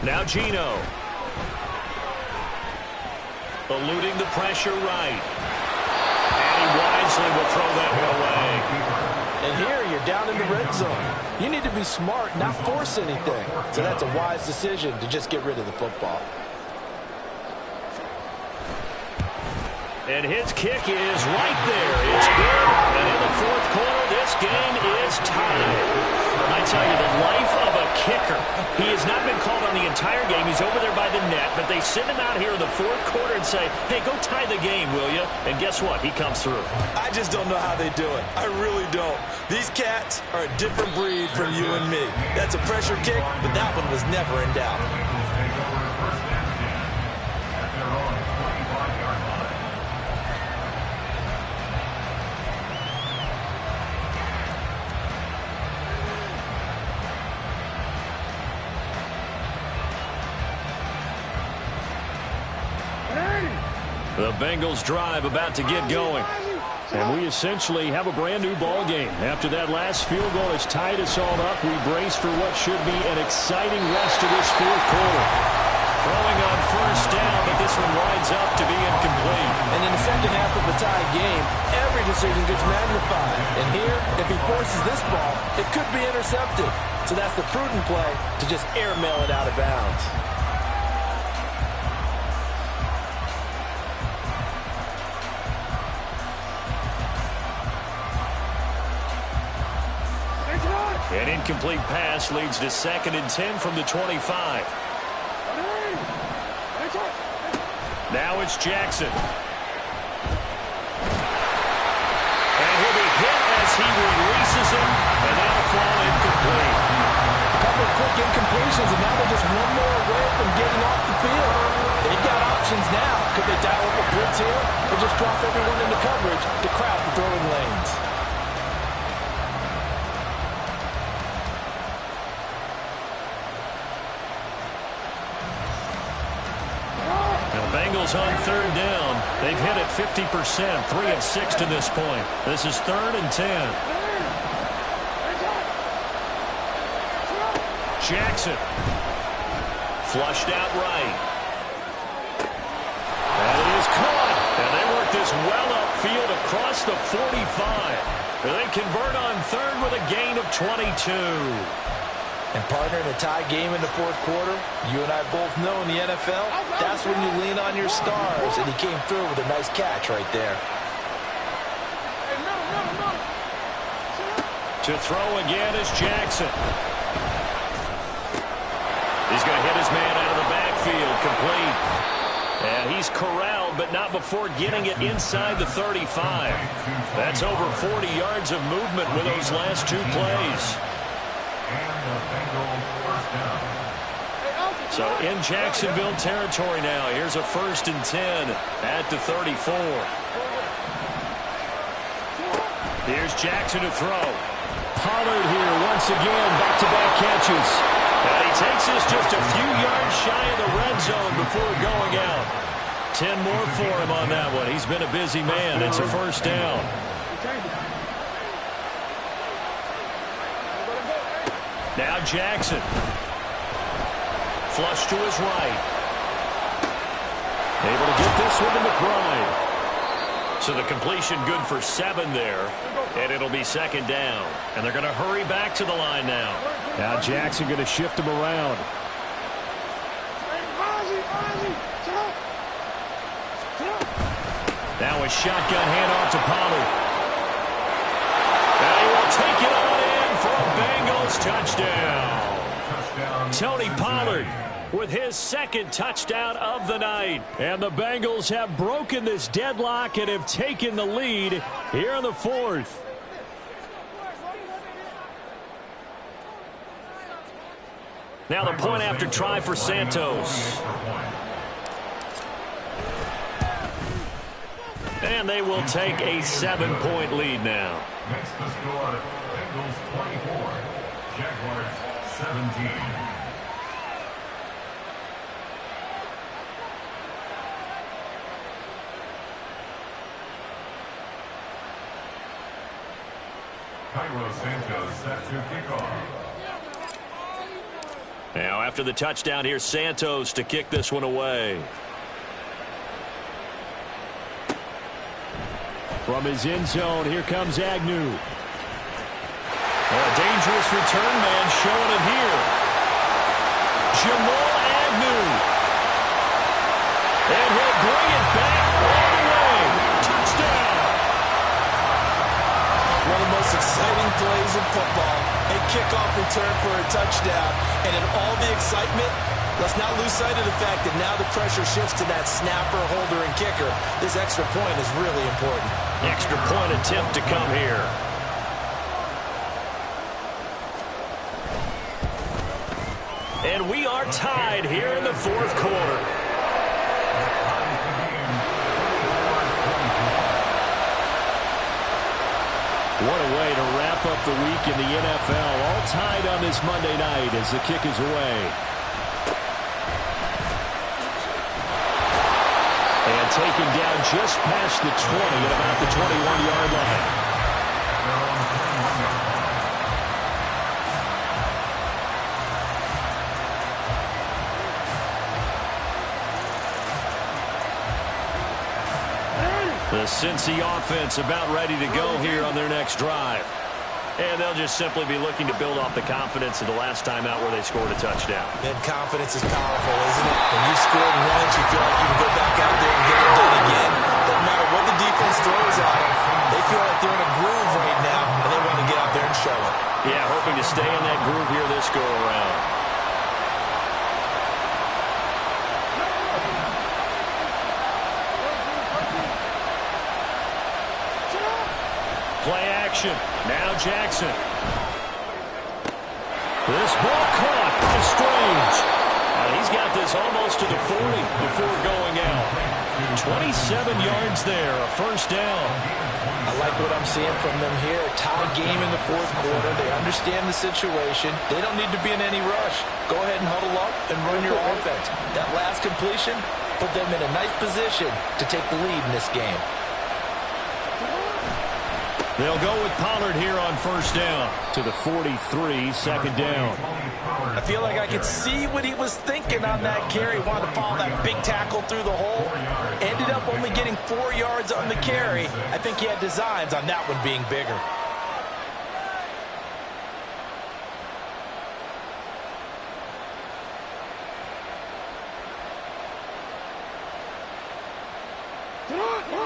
Now Geno. Eluding the pressure right. And he wisely will throw that one away. And here you're down in the red zone. You need to be smart, not force anything. So that's a wise decision to just get rid of the football. And his kick is right there. It's good. And in the 4th quarter, this game is tied. I tell you, the life of a kicker. He has not been called on the entire game. He's over there by the net, but they send him out here in the 4th quarter and say, hey, go tie the game, will you? And guess what? He comes through. I just don't know how they do it. I really don't. These cats are a different breed from you and me. That's a pressure kick, but that one was never in doubt. The Bengals drive about to get going. And we essentially have a brand new ball game. After that last field goal has tied us all up, we brace for what should be an exciting rest of this fourth quarter. Throwing on first down, but this one winds up to be incomplete. And in the second half of the tie game, every decision gets magnified. And here, if he forces this ball, it could be intercepted. So that's the prudent play to just airmail it out of bounds. An incomplete pass leads to 2nd and 10 from the 25. Now it's Jackson. And he'll be hit as he releases him, and that'll fall incomplete. A couple of quick incompletions, and now they're just one more away from getting off the field. They've got options now. Could they dial up a blitz here, or just drop everyone into coverage to crowd the throwing lanes? Bengals on 3rd down. They've hit it 50%, 3 of 6 to this point. This is 3rd and 10. Jackson. Flushed out right. And it is caught. And they work this well upfield across the 45. They convert on 3rd with a gain of 22. And partner, in a tie game in the fourth quarter, you and I both know in the NFL, that's when you lean on your stars, and he came through with a nice catch right there. To throw again is Jackson. He's going to hit his man out of the backfield, complete. And he's corralled, but not before getting it inside the 35. That's over 40 yards of movement with those last 2 plays. So in Jacksonville territory now. Here's a 1st and 10 at the 34. Here's Jackson to throw. Pollard here once again, back-to-back catches. And he takes this just a few yards shy of the red zone before going out. 10 more for him on that one. He's been a busy man. It's a 1st down. Now Jackson. Flush to his right. Able to get this one to McBride. So the completion good for 7 there. And it'll be 2nd down. And they're going to hurry back to the line now. Now Jackson going to shift him around. Now a shotgun handoff to Pollard. And he will take it on in for a Bengals touchdown. Tony Pollard with his 2nd touchdown of the night. And the Bengals have broken this deadlock and have taken the lead here in the 4th. Now the point after try for Santos. And they will take a 7-point lead now. Next to score, Bengals 24, Jaguars 17. Cairo Santos set to kick off. Now after the touchdown, here's Santos to kick this one away. From his end zone, here comes Agnew. A dangerous return man showing it here. Jamal Agnew. And he'll bring it back all the way. Touchdown. One of the most exciting plays in football. A kickoff return for a touchdown. And in all the excitement, let's not lose sight of the fact that now the pressure shifts to that snapper, holder, and kicker. This extra point is really important. Extra point attempt to come here. And we are tied here in the 4th quarter. What a way to wrap up the week in the NFL. All tied on this Monday night as the kick is away. And taken down just past the 20 at about the 21-yard line. The Cincy offense about ready to go here on their next drive. And they'll just simply be looking to build off the confidence of the last time out where they scored a touchdown. And confidence is powerful, isn't it? When you've scored once, you feel like you can go back out there and get it done again. Doesn't matter what the defense throws at them. They feel like they're in a groove right now, and they want to get out there and show it. Yeah, hoping to stay in that groove here this go-around. Play action. Now Jackson. This ball caught by Strange. He's got this almost to the 40 before going out. 27 yards there, a first down. I like what I'm seeing from them here. Tie game in the fourth quarter. They understand the situation. They don't need to be in any rush. Go ahead and huddle up and run your offense. That last completion put them in a nice position to take the lead in this game. They'll go with Pollard here on first down. To the 43, second down. I feel like I could see what he was thinking on that carry. Wanted to follow that big tackle through the hole. Ended up only getting 4 yards on the carry. I think he had designs on that one being bigger.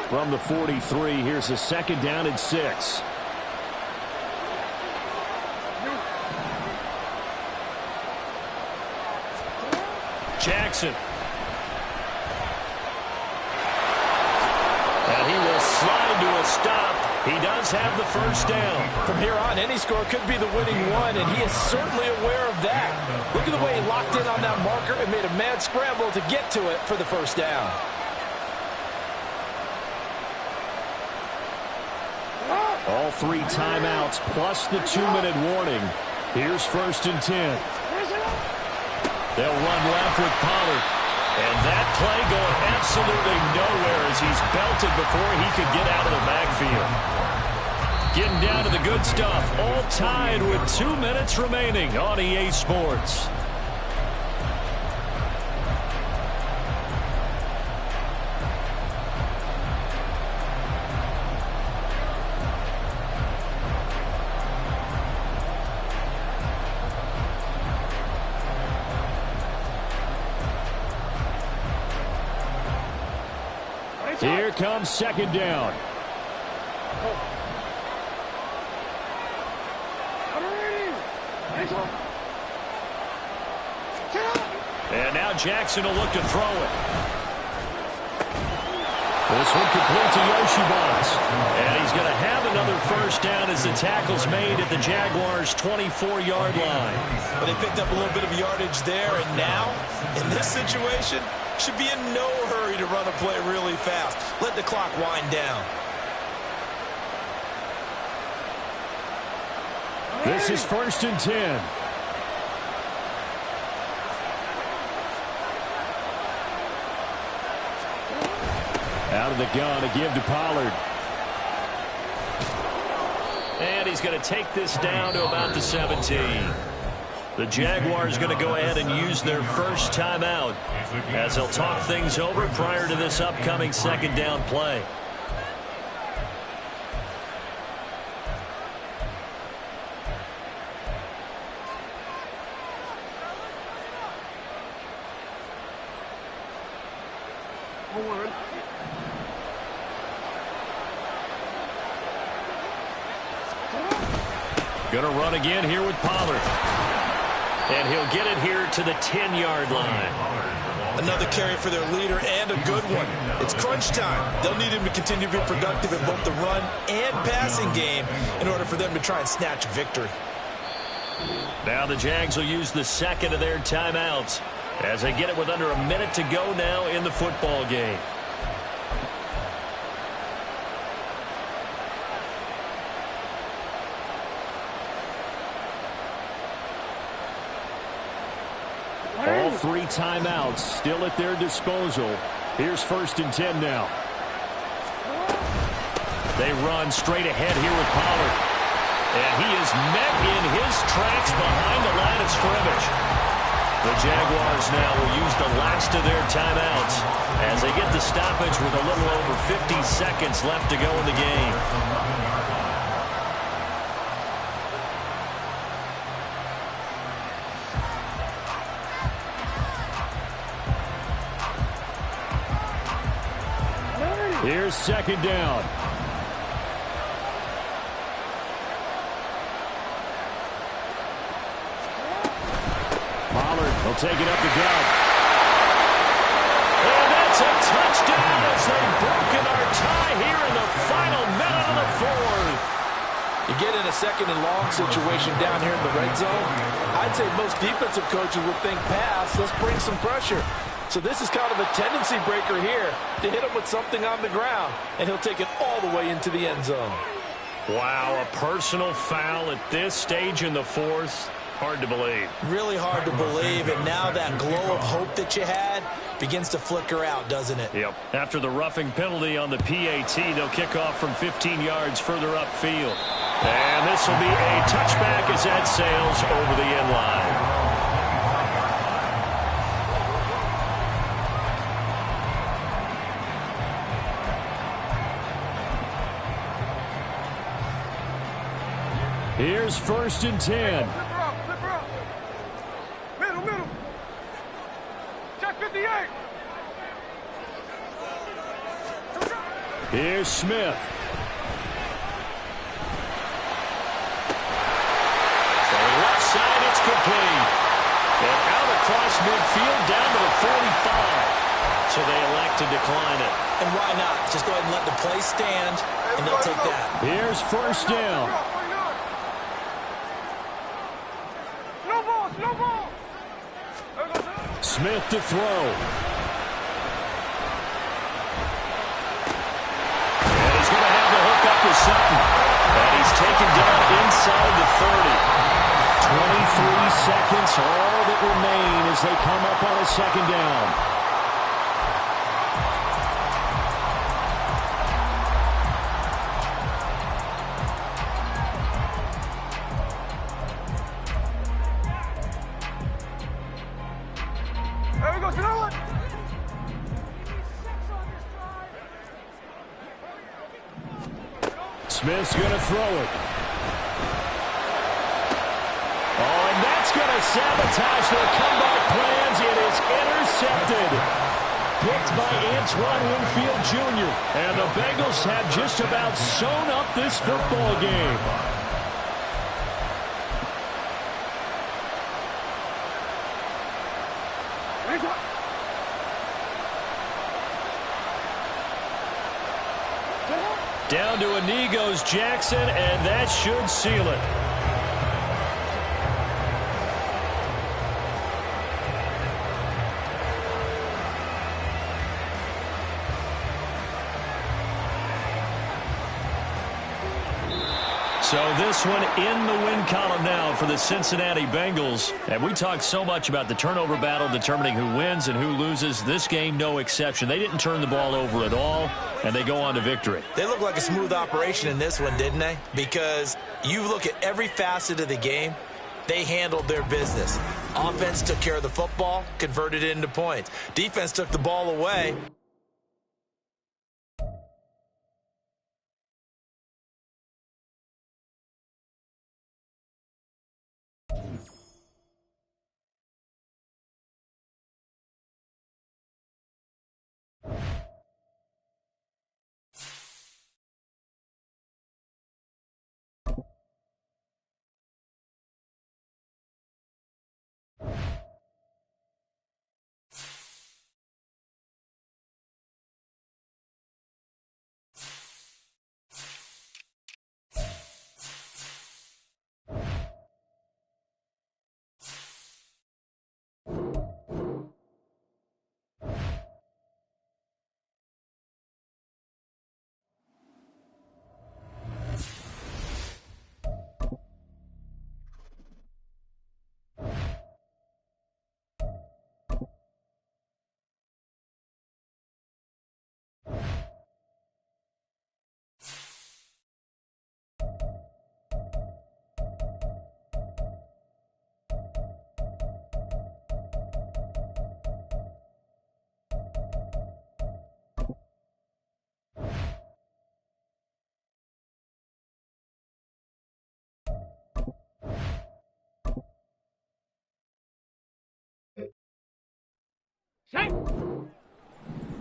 From the 43, here's a second down and 6. Jackson. And he will slide to a stop. He does have the first down. From here on, any score could be the winning one, and he is certainly aware of that. Look at the way he locked in on that marker and made a mad scramble to get to it for the first down. All 3 timeouts plus the 2-minute warning. Here's first and 10. They'll run left with Pollard. And that play going absolutely nowhere as he's belted before he could get out of the backfield. Getting down to the good stuff. All tied with 2 minutes remaining on EA Sports. Here comes second down. And now Jackson will look to throw it. This one complete to Yoshibans. And he's going to have another first down as the tackle's made at the Jaguars' 24-yard line. But they picked up a little bit of yardage there, and now, in this situation, should be in no hurry to run a play really fast. Let the clock wind down. This is first and 10. Out of the gun to give to Pollard. And he's going to take this down to about the 17. The Jaguars going to go ahead and use their first timeout as they'll talk things over prior to this upcoming second down play. Going to run again here with Pollard. And he'll get it here to the 10-yard line. Another carry for their leader and a good one. It's crunch time. They'll need him to continue to be productive in both the run and passing game in order for them to try and snatch victory. Now the Jags will use the second of their timeouts as they get it with under a minute to go now in the football game. All 3 timeouts still at their disposal. Here's 1st and 10 now. They run straight ahead here with Pollard. And he is met in his tracks behind the line of scrimmage. The Jaguars now will use the last of their timeouts as they get the stoppage with a little over 50 seconds left to go in the game. Here's 2nd down. Pollard will take it up the gut. And that's a touchdown as they've broken our tie here in the final minute of the 4th. You get in a 2nd and long situation down here in the red zone. I'd say most defensive coaches would think pass. Let's bring some pressure. So this is kind of a tendency breaker here to hit him with something on the ground, and he'll take it all the way into the end zone. Wow, a personal foul at this stage in the 4th. Hard to believe. Really hard to believe, and now that glow of hope that you had begins to flicker out, doesn't it? Yep. After the roughing penalty on the PAT, they'll kick off from 15 yards further upfield. And this will be a touchback as that sails over the end line. Here's 1st and 10. Flip her up. Middle. Check 58. Here's Smith. So left side, it's complete. And out across midfield down to the 45. So they elect to decline it. And why not? Just go ahead and let the play stand, and they'll take that. Here's 1st down. No ball. Smith to throw. And he's going to have the hook up to Sutton. And he's taken down inside the 30. 23 seconds, all that remain as they come up on a 2nd down. There we go, Snowden. Smith's going to throw it. Oh, and that's going to sabotage their comeback plans. It is intercepted. Picked by Antoine Winfield Jr. And the Bengals have just about sewn up this football game. Down to a knee goes Jackson, and that should seal it. So this one in the win column now for the Cincinnati Bengals. And we talked so much about the turnover battle determining who wins and who loses. This game, no exception. They didn't turn the ball over at all, and they go on to victory. They look like a smooth operation in this one, didn't they? Because you look at every facet of the game, they handled their business. Offense took care of the football, converted it into points. Defense took the ball away.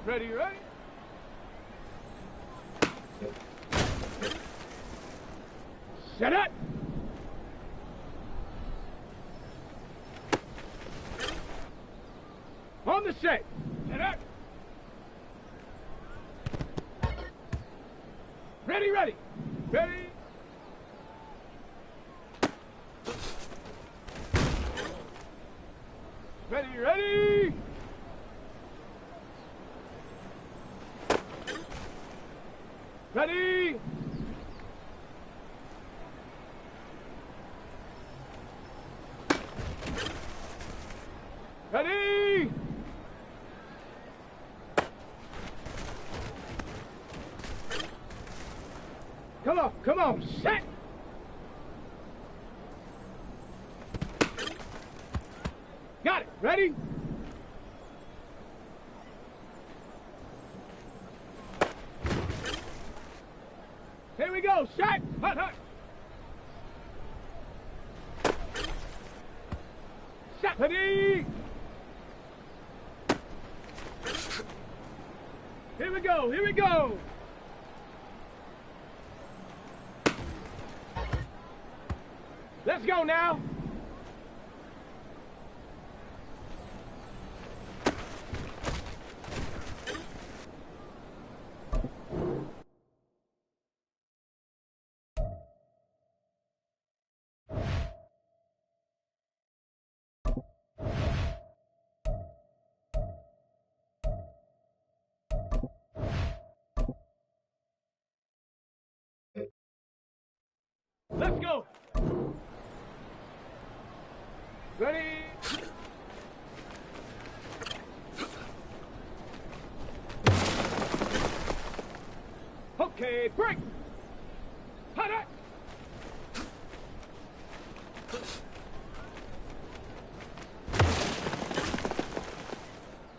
Ready, ready? Set up! On the set! Set up! Ready, ready! Ready! Ready, ready! Ready! Ready! Come on, set! Got it, ready? Here we go, set! Hut, hut! Set! Ready! Here we go, here we go! Let's go now! Let's go! Ready? Okay, break! Hot it!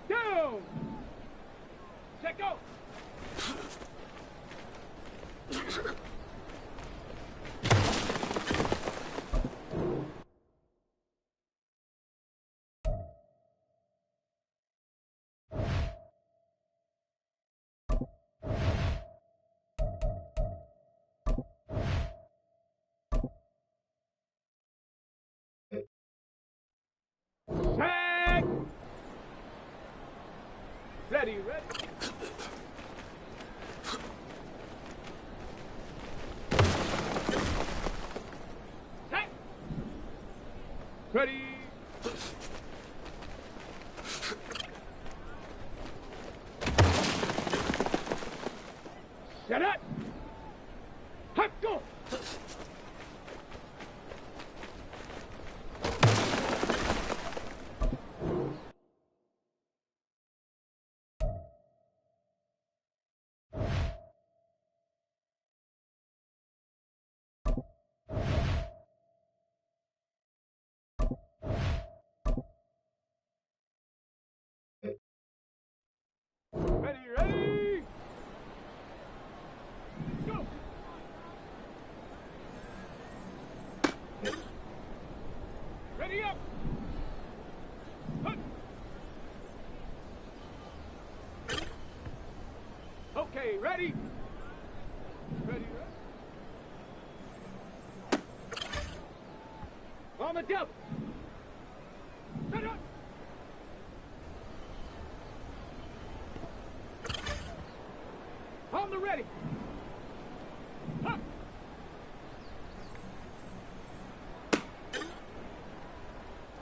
Down! Check out! Set! Ready, ready. Set! Ready. Set up. Hot, go. Ready, ready! Go! Ready up! Hup. Okay, ready? Ready, ready? On the double! Set up! On the ready! Up!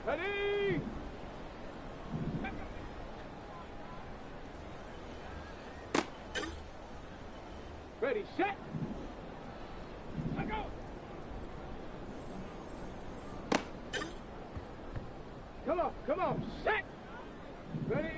Ready! Ready, set! Let go! Come on, set! Ready?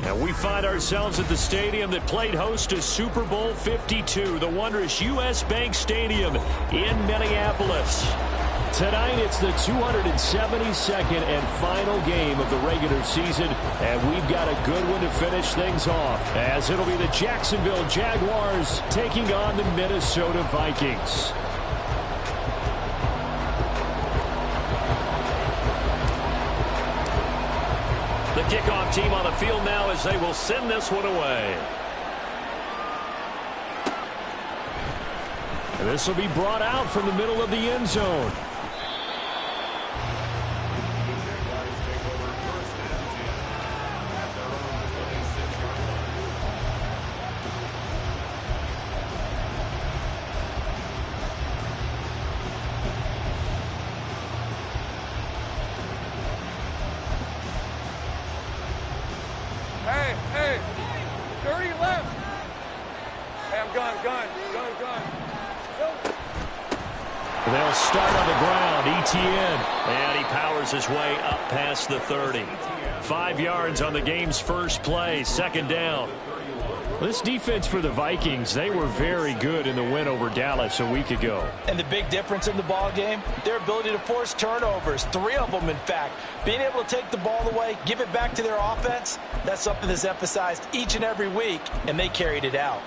And we find ourselves at the stadium that played host to Super Bowl 52, the wondrous U.S. Bank Stadium in Minneapolis. Tonight, it's the 272nd and final game of the regular season, and we've got a good one to finish things off, as it'll be the Jacksonville Jaguars taking on the Minnesota Vikings. The kickoff team on the field now as they will send this one away. And this will be brought out from the middle of the end zone. Hey, 30 left. Hey, I'm gun. They'll start on the ground. Etienne. And he powers his way up past the 30. 5 yards on the game's first play. Second down. This defense for the Vikings, they were very good in the win over Dallas a week ago. And the big difference in the ball game, their ability to force turnovers, 3 of them in fact. Being able to take the ball away, give it back to their offense, that's something that's emphasized each and every week, and they carried it out.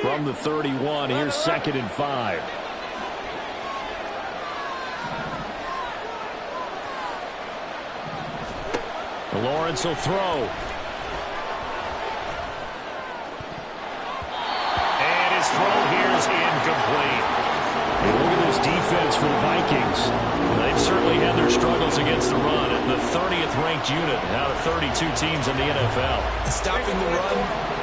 From the 31, here's 2nd and 5. Lawrence will throw. His throw here is incomplete. And look at this defense for the Vikings. They've certainly had their struggles against the run. And the 30th ranked unit out of 32 teams in the NFL. Stopping the run,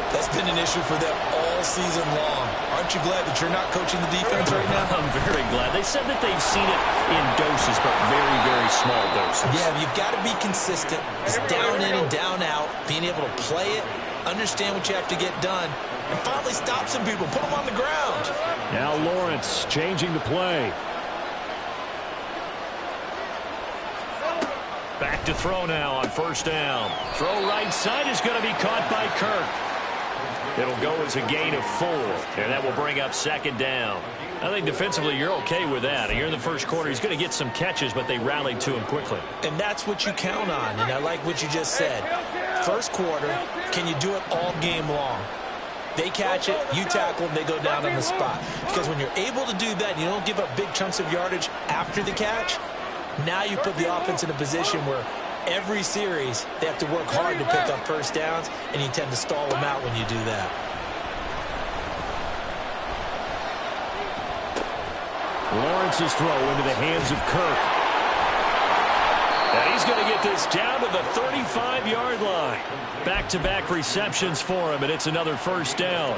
that's been an issue for them all season long. Aren't you glad that you're not coaching the defense right now? I'm very glad. They said that they've seen it in doses, but very, very small doses. Yeah, you've got to be consistent. It's down in and down out. Being able to play it, understand what you have to get done, and finally stop some people, put them on the ground. Now Lawrence changing the play. Back to throw now on first down. Throw right side is going to be caught by Kirk. It'll go as a gain of 4, and that will bring up 2nd down. I think defensively you're okay with that. Here in the first quarter, he's going to get some catches, but they rallied to him quickly. And that's what you count on, and I like what you just said. First quarter, can you do it all game long? They catch it, you tackle them, they go down on the spot. Because when you're able to do that, you don't give up big chunks of yardage after the catch. Now you put the offense in a position where every series they have to work hard to pick up first downs, and you tend to stall them out when you do that. Lawrence's throw into the hands of Kirk. And he's going to get this down to the 35-yard line. Back-to-back receptions for him, and it's another first down.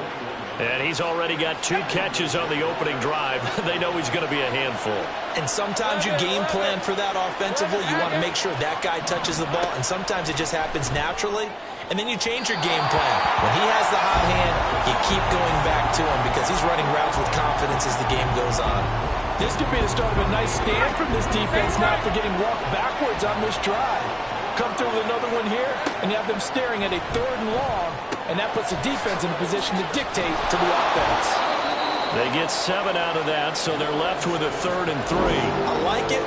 And he's already got 2 catches on the opening drive. They know he's going to be a handful. And sometimes you game plan for that offensively. You want to make sure that guy touches the ball, and sometimes it just happens naturally. And then you change your game plan. When he has the hot hand, you keep going back to him because he's running routes with confidence as the game goes on. This could be the start of a nice stand from this defense now for getting walked backwards on this drive. Come through with another one here, and you have them staring at a 3rd and long, and that puts the defense in a position to dictate to the offense. They get 7 out of that, so they're left with a 3rd and 3. I like it.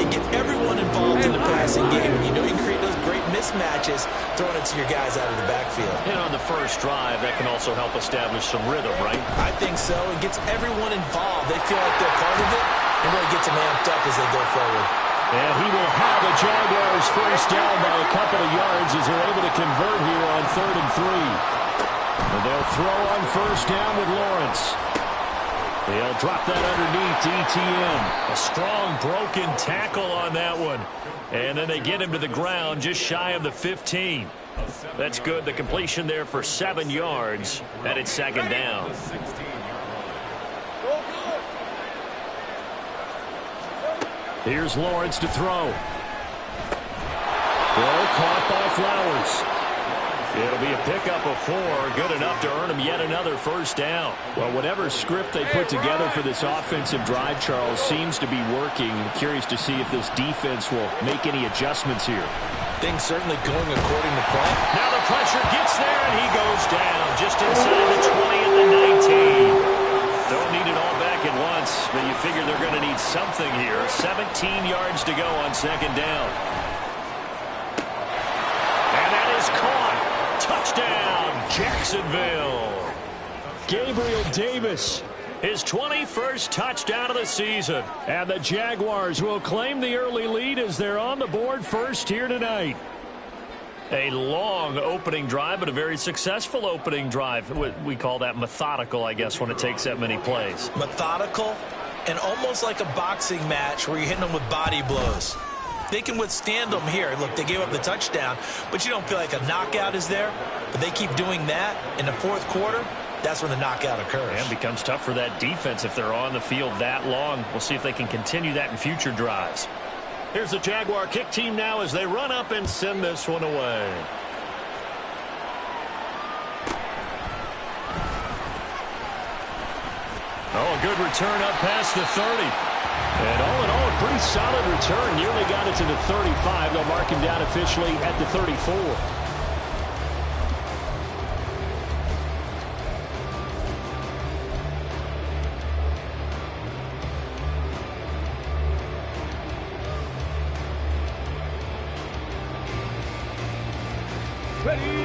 Get everyone involved in the passing game, and you know you can create those great mismatches throwing it to your guys out of the backfield. And on the first drive, that can also help establish some rhythm, right? I think so. It gets everyone involved. They feel like they're part of it, and really gets them amped up as they go forward. And he will have the Jaguars first down by a couple of yards as they're able to convert here on 3rd and 3. And they'll throw on first down with Lawrence. They'll drop that underneath to Etienne. A strong broken tackle on that one. And then they get him to the ground just shy of the 15. That's good. The completion there for 7 yards. And it's 2nd down. Here's Lawrence to throw. Throw caught by Flowers. It'll be a pickup of 4, good enough to earn him yet another first down. Well, whatever script they put together for this offensive drive, Charles, seems to be working. Curious to see if this defense will make any adjustments here. Things certainly going according to plan. Now the pressure gets there, and he goes down just inside the 20 at the 19. Don't need it all back at once, but you figure they're going to need something here. 17 yards to go on second down. And that is caught. Touchdown, Jacksonville. Gabriel Davis, His 21st touchdown of the season. and the Jaguars will claim the early lead as they're on the board first here tonight. A long opening drive, but a very successful opening drive. We call that methodical, I guess, when it takes that many plays. Methodical and almost like a boxing match where you're hitting them with body blows. They can withstand them here. Look, they gave up the touchdown, but you don't feel like a knockout is there. But they keep doing that in the fourth quarter. That's when the knockout occurs. And it becomes tough for that defense if they're on the field that long. We'll see if they can continue that in future drives. Here's the Jaguar kick team now as they run up and send this one away. Oh, a good return up past the 30. And all in all, a pretty solid return. Nearly got it to the 35. They'll mark him down officially at the 34.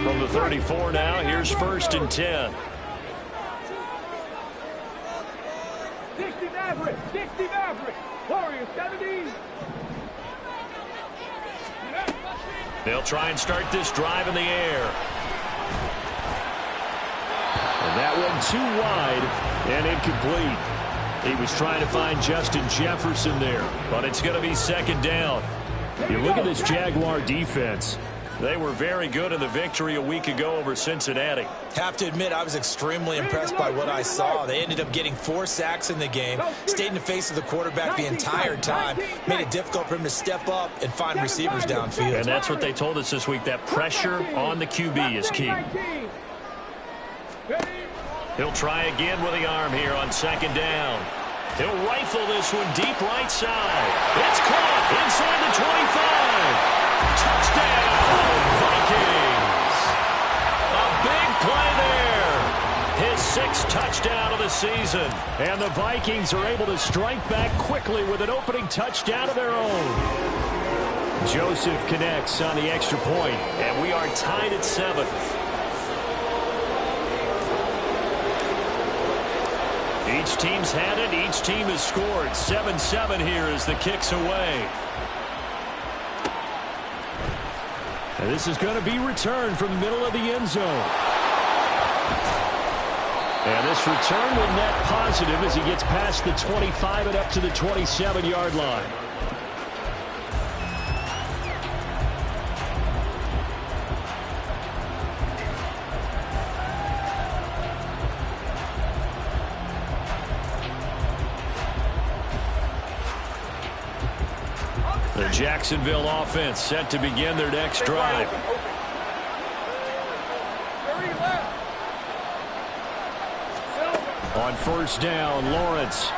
From the 34 now, here's 1st and 10. 60 Maverick, 60 Maverick. Warriors 70. They'll try and start this drive in the air. And that one too wide and incomplete. He was trying to find Justin Jefferson there. But it's going to be second down. You look at this Jaguar defense. They were very good in the victory a week ago over Cincinnati. Have to admit, I was extremely impressed by what I saw. They ended up getting 4 sacks in the game, stayed in the face of the quarterback the entire time, made it difficult for him to step up and find receivers downfield. And that's what they told us this week, that pressure on the QB is key. He'll try again with the arm here on second down. He'll rifle this one deep right side. It's caught inside the 25. Touchdown, Vikings. A big play there. His 6th touchdown of the season. And the Vikings are able to strike back quickly with an opening touchdown of their own. Joseph connects on the extra point. And we are tied at 7. Each team's had it. Each team has scored. 7-7 here as the kick's away. And this is going to be returned from the middle of the end zone. And this return will net positive as he gets past the 25 and up to the 27-yard line. The Jacksonville offense set to begin their next drive. On first down, Lawrence.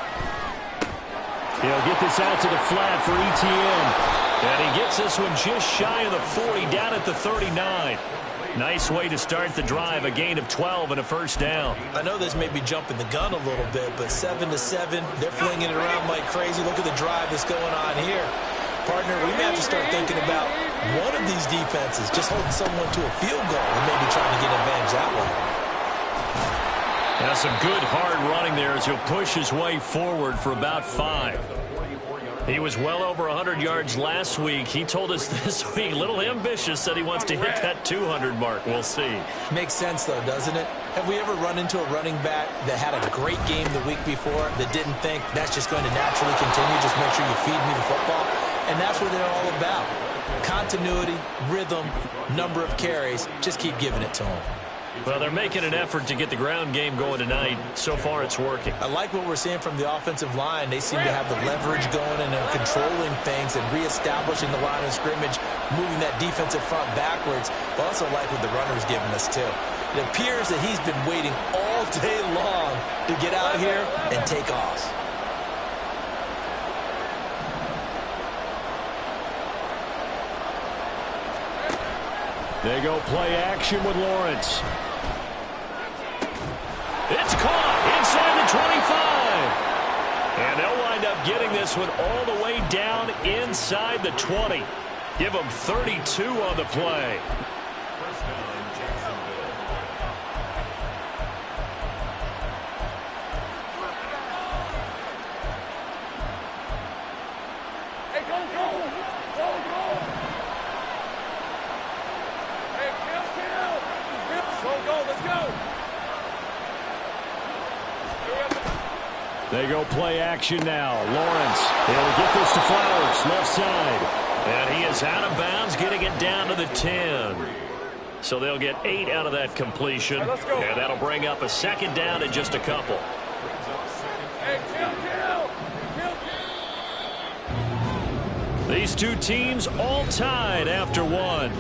He'll get this out to the flat for ETN. And he gets this one just shy of the 40, down at the 39. Nice way to start the drive, a gain of 12 and a first down. I know this may be jumping the gun a little bit, but 7-7, they're flinging it around like crazy. Look at the drive that's going on here. Partner, we may have to start thinking about one of these defenses just holding someone to a field goal and maybe trying to get advantage that way. Now some good hard running there as he'll push his way forward for about 5. He was well over 100 yards last week. He told us this week, a little ambitious, said he wants to hit that 200 mark. We'll see. Makes sense, though, doesn't it? Have we ever run into a running back that had a great game the week before that didn't think that's just going to naturally continue, just make sure you feed me the football? And that's what they're all about. Continuity, rhythm, number of carries. Just keep giving it to them. Well, they're making an effort to get the ground game going tonight. So far, it's working. I like what we're seeing from the offensive line. They seem to have the leverage going and they're controlling things and reestablishing the line of scrimmage, moving that defensive front backwards. But also like what the runner's giving us, too. It appears that he's been waiting all day long to get out here and take off. They go play action with Lawrence. It's caught inside the 25. And they'll wind up getting this one all the way down inside the 20. Give them 32 on the play. First down, Jacksonville. Hey, go! Hey, kill! Go, let's go! They go play action now. Lawrence, he'll get this to Flowers, left side. And he is out of bounds, getting it down to the 10. So they'll get 8 out of that completion. Let's go. And that'll bring up a second down in just a couple. Hey, kill! These two teams all tied after one.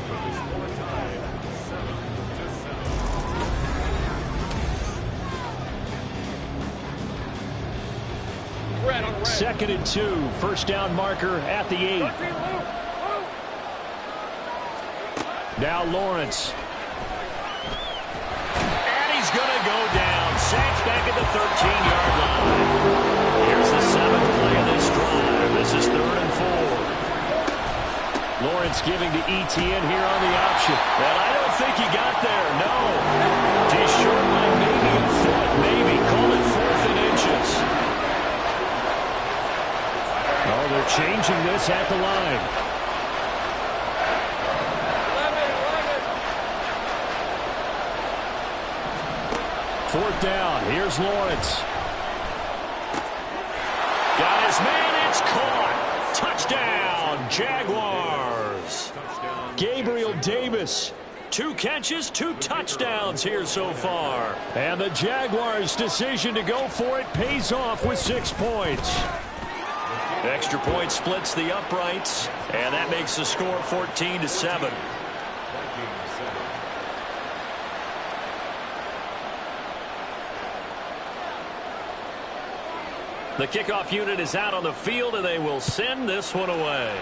Second and 2, first down marker at the 8. Now Lawrence. And he's going to go down. Sacked back at the 13-yard line. Here's the 7th play of this drive. This is 3rd and 4. Lawrence giving to ETN here on the option. And I don't think he got there, no. He's short by maybe a foot, maybe. Call it 4th and inches. Oh, they're changing this at the line. 4th down. Here's Lawrence. Got his man. It's caught. Touchdown, Jaguars. Gabriel Davis. 2 catches, 2 touchdowns here so far. And the Jaguars' decision to go for it pays off with 6 points. Extra point splits the uprights, and that makes the score 14-7. The kickoff unit is out on the field, and they will send this one away.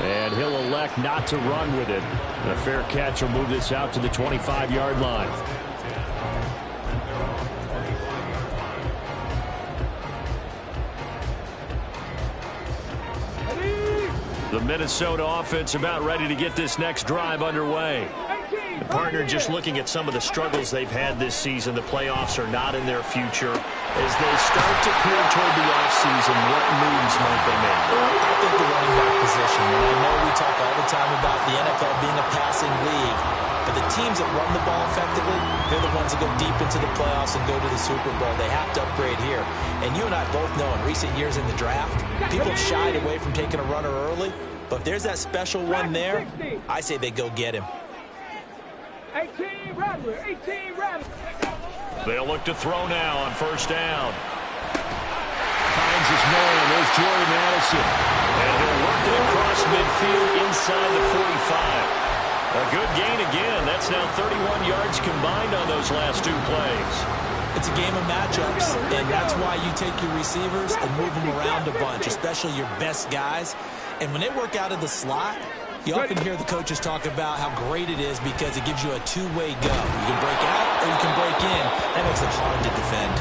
And he'll elect not to run with it. A fair catch will move this out to the 25-yard line. The Minnesota offense about ready to get this next drive underway. And partner, just looking at some of the struggles they've had this season, the playoffs are not in their future. As they start to peer toward the offseason, what moves might they make? I think the running back position. And I know we talk all the time about the NFL being a passing league, but the teams that run the ball effectively, they're the ones that go deep into the playoffs and go to the Super Bowl. They have to upgrade here. And you and I both know in recent years in the draft, people have shied away from taking a runner early. But if there's that special one there, I say they go get him. 18 Rattler. They'll look to throw now on 1st down. Finds his man. There's Jordan Addison. And he'll work it across midfield inside the 45. A good gain again. That's now 31 yards combined on those last 2 plays. It's a game of matchups, and that's why you take your receivers and move them around a bunch, especially your best guys. And when they work out of the slot, you often hear the coaches talk about how great it is because it gives you a two-way go. You can break out or you can break in. That makes it hard to defend.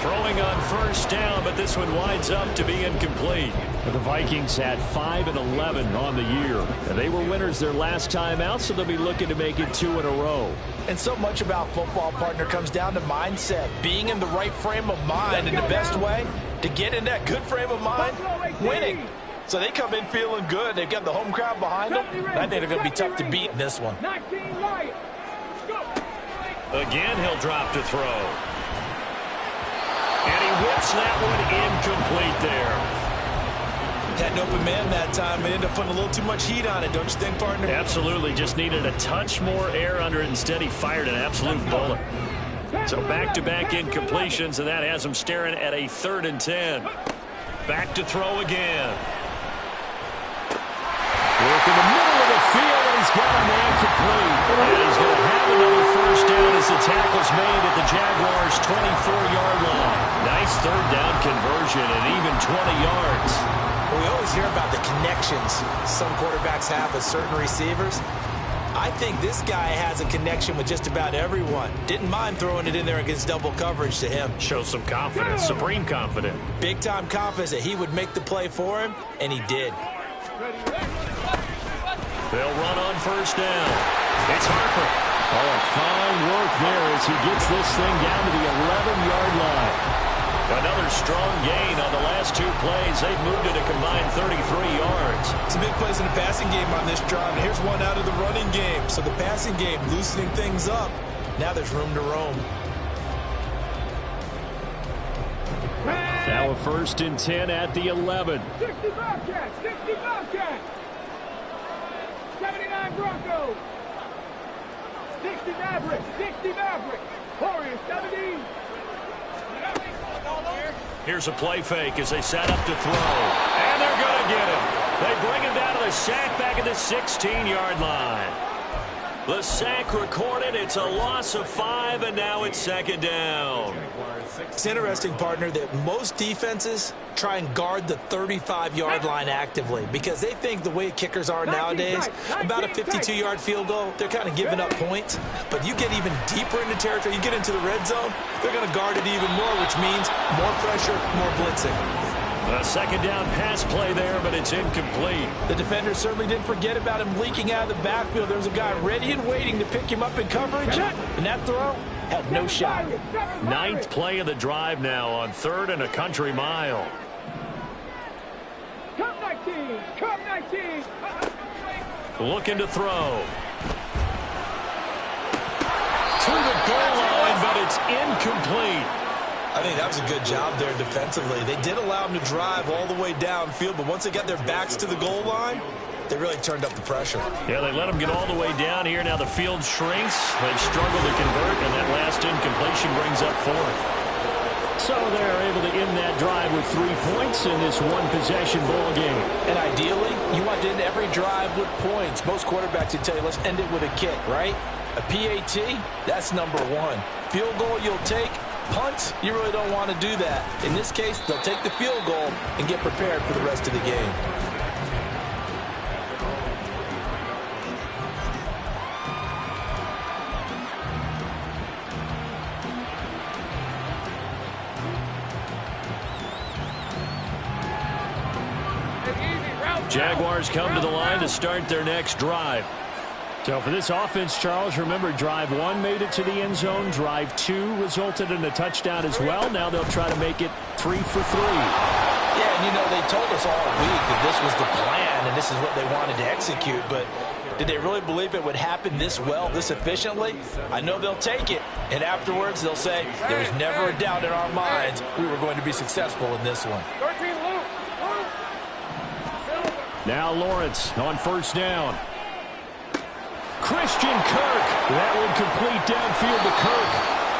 Throwing on 1st down, but this one winds up to be incomplete. The Vikings had 5-11 on the year. And they were winners their last time out, so they'll be looking to make it 2 in a row. And so much about football, partner, comes down to mindset. Being in the right frame of mind, and the best way to get in that good frame of mind, winning. So they come in feeling good. They've got the home crowd behind them. I think they're going to be tough to beat in this one. Again, he'll drop to throw. And he whips that one incomplete there. Had an open man that time. It ended up putting a little too much heat on it, don't you think, partner? Absolutely. Just needed a touch more air under it. Instead, he fired an absolute bullet. So back-to-back incompletions, and that has him staring at a 3rd and 10. Back to throw again. Work in the middle of the field, and he's got a man complete. And he's going to have another 1st down as the tackle's made at the Jaguars' 24-yard line. Nice 3rd down conversion and even 20 yards. We always hear about the connect connections some quarterbacks have with certain receivers. I think this guy has a connection with just about everyone. Didn't mind throwing it in there against double coverage to him. Shows some confidence, supreme confidence. Big-time confidence that he would make the play for him, and he did. They'll run on first down. It's Harper. Oh, fine work there as he gets this thing down to the 11-yard line. Another strong gain on the last 2 plays. They've moved it a combined 33 yards. Some big plays in the passing game on this drive. And here's one out of the running game. So the passing game loosening things up. Now there's room to roam. Now a 1st and 10 at the 11. 60 Bobcats, 60 Bobcats. 79 Broncos. 60 Mavericks, 60 Mavericks. Warriors, 70. Here's a play fake as they set up to throw. And they're going to get him. They bring him down to the sack back at the 16-yard line. The sack recorded. It's a loss of 5, and now it's 2nd down. It's interesting, partner, that most defenses try and guard the 35-yard line actively because they think the way kickers are nowadays, about a 52-yard field goal, they're kind of giving up points. But you get even deeper into territory, you get into the red zone, they're going to guard it even more, which means more pressure, more blitzing. A 2nd down pass play there, but it's incomplete. The defender certainly didn't forget about him leaking out of the backfield. There was a guy ready and waiting to pick him up in coverage, and that throw had no shot. 9th play of the drive now on 3rd and a country mile. Come 19, come 19. Looking to throw. To the goal line, but it's incomplete. I think that was a good job there defensively. They did allow him to drive all the way downfield, but once they got their backs to the goal line, they really turned up the pressure. Yeah, they let him get all the way down here. Now the field shrinks. They've struggled to convert, and that last incompletion brings up 4th. So they're able to end that drive with 3 points in this one-possession ball game. And ideally, you want to end every drive with points. Most quarterbacks would tell you, let's end it with a kick, right? A PAT, that's number 1. Field goal you'll take. Punts, you really don't want to do that. In this case, they'll take the field goal and get prepared for the rest of the game. Jaguars come to the line to start their next drive. So for this offense, Charles, remember drive 1 made it to the end zone. Drive 2 resulted in a touchdown as well. Now they'll try to make it 3 for 3. Yeah, and you know, they told us all week that this was the plan and this is what they wanted to execute, but did they really believe it would happen this well, this efficiently? I know they'll take it, and afterwards they'll say, there was never a doubt in our minds we were going to be successful in this one. 13 Luke. Now Lawrence on first down. Christian Kirk. That one complete downfield to Kirk.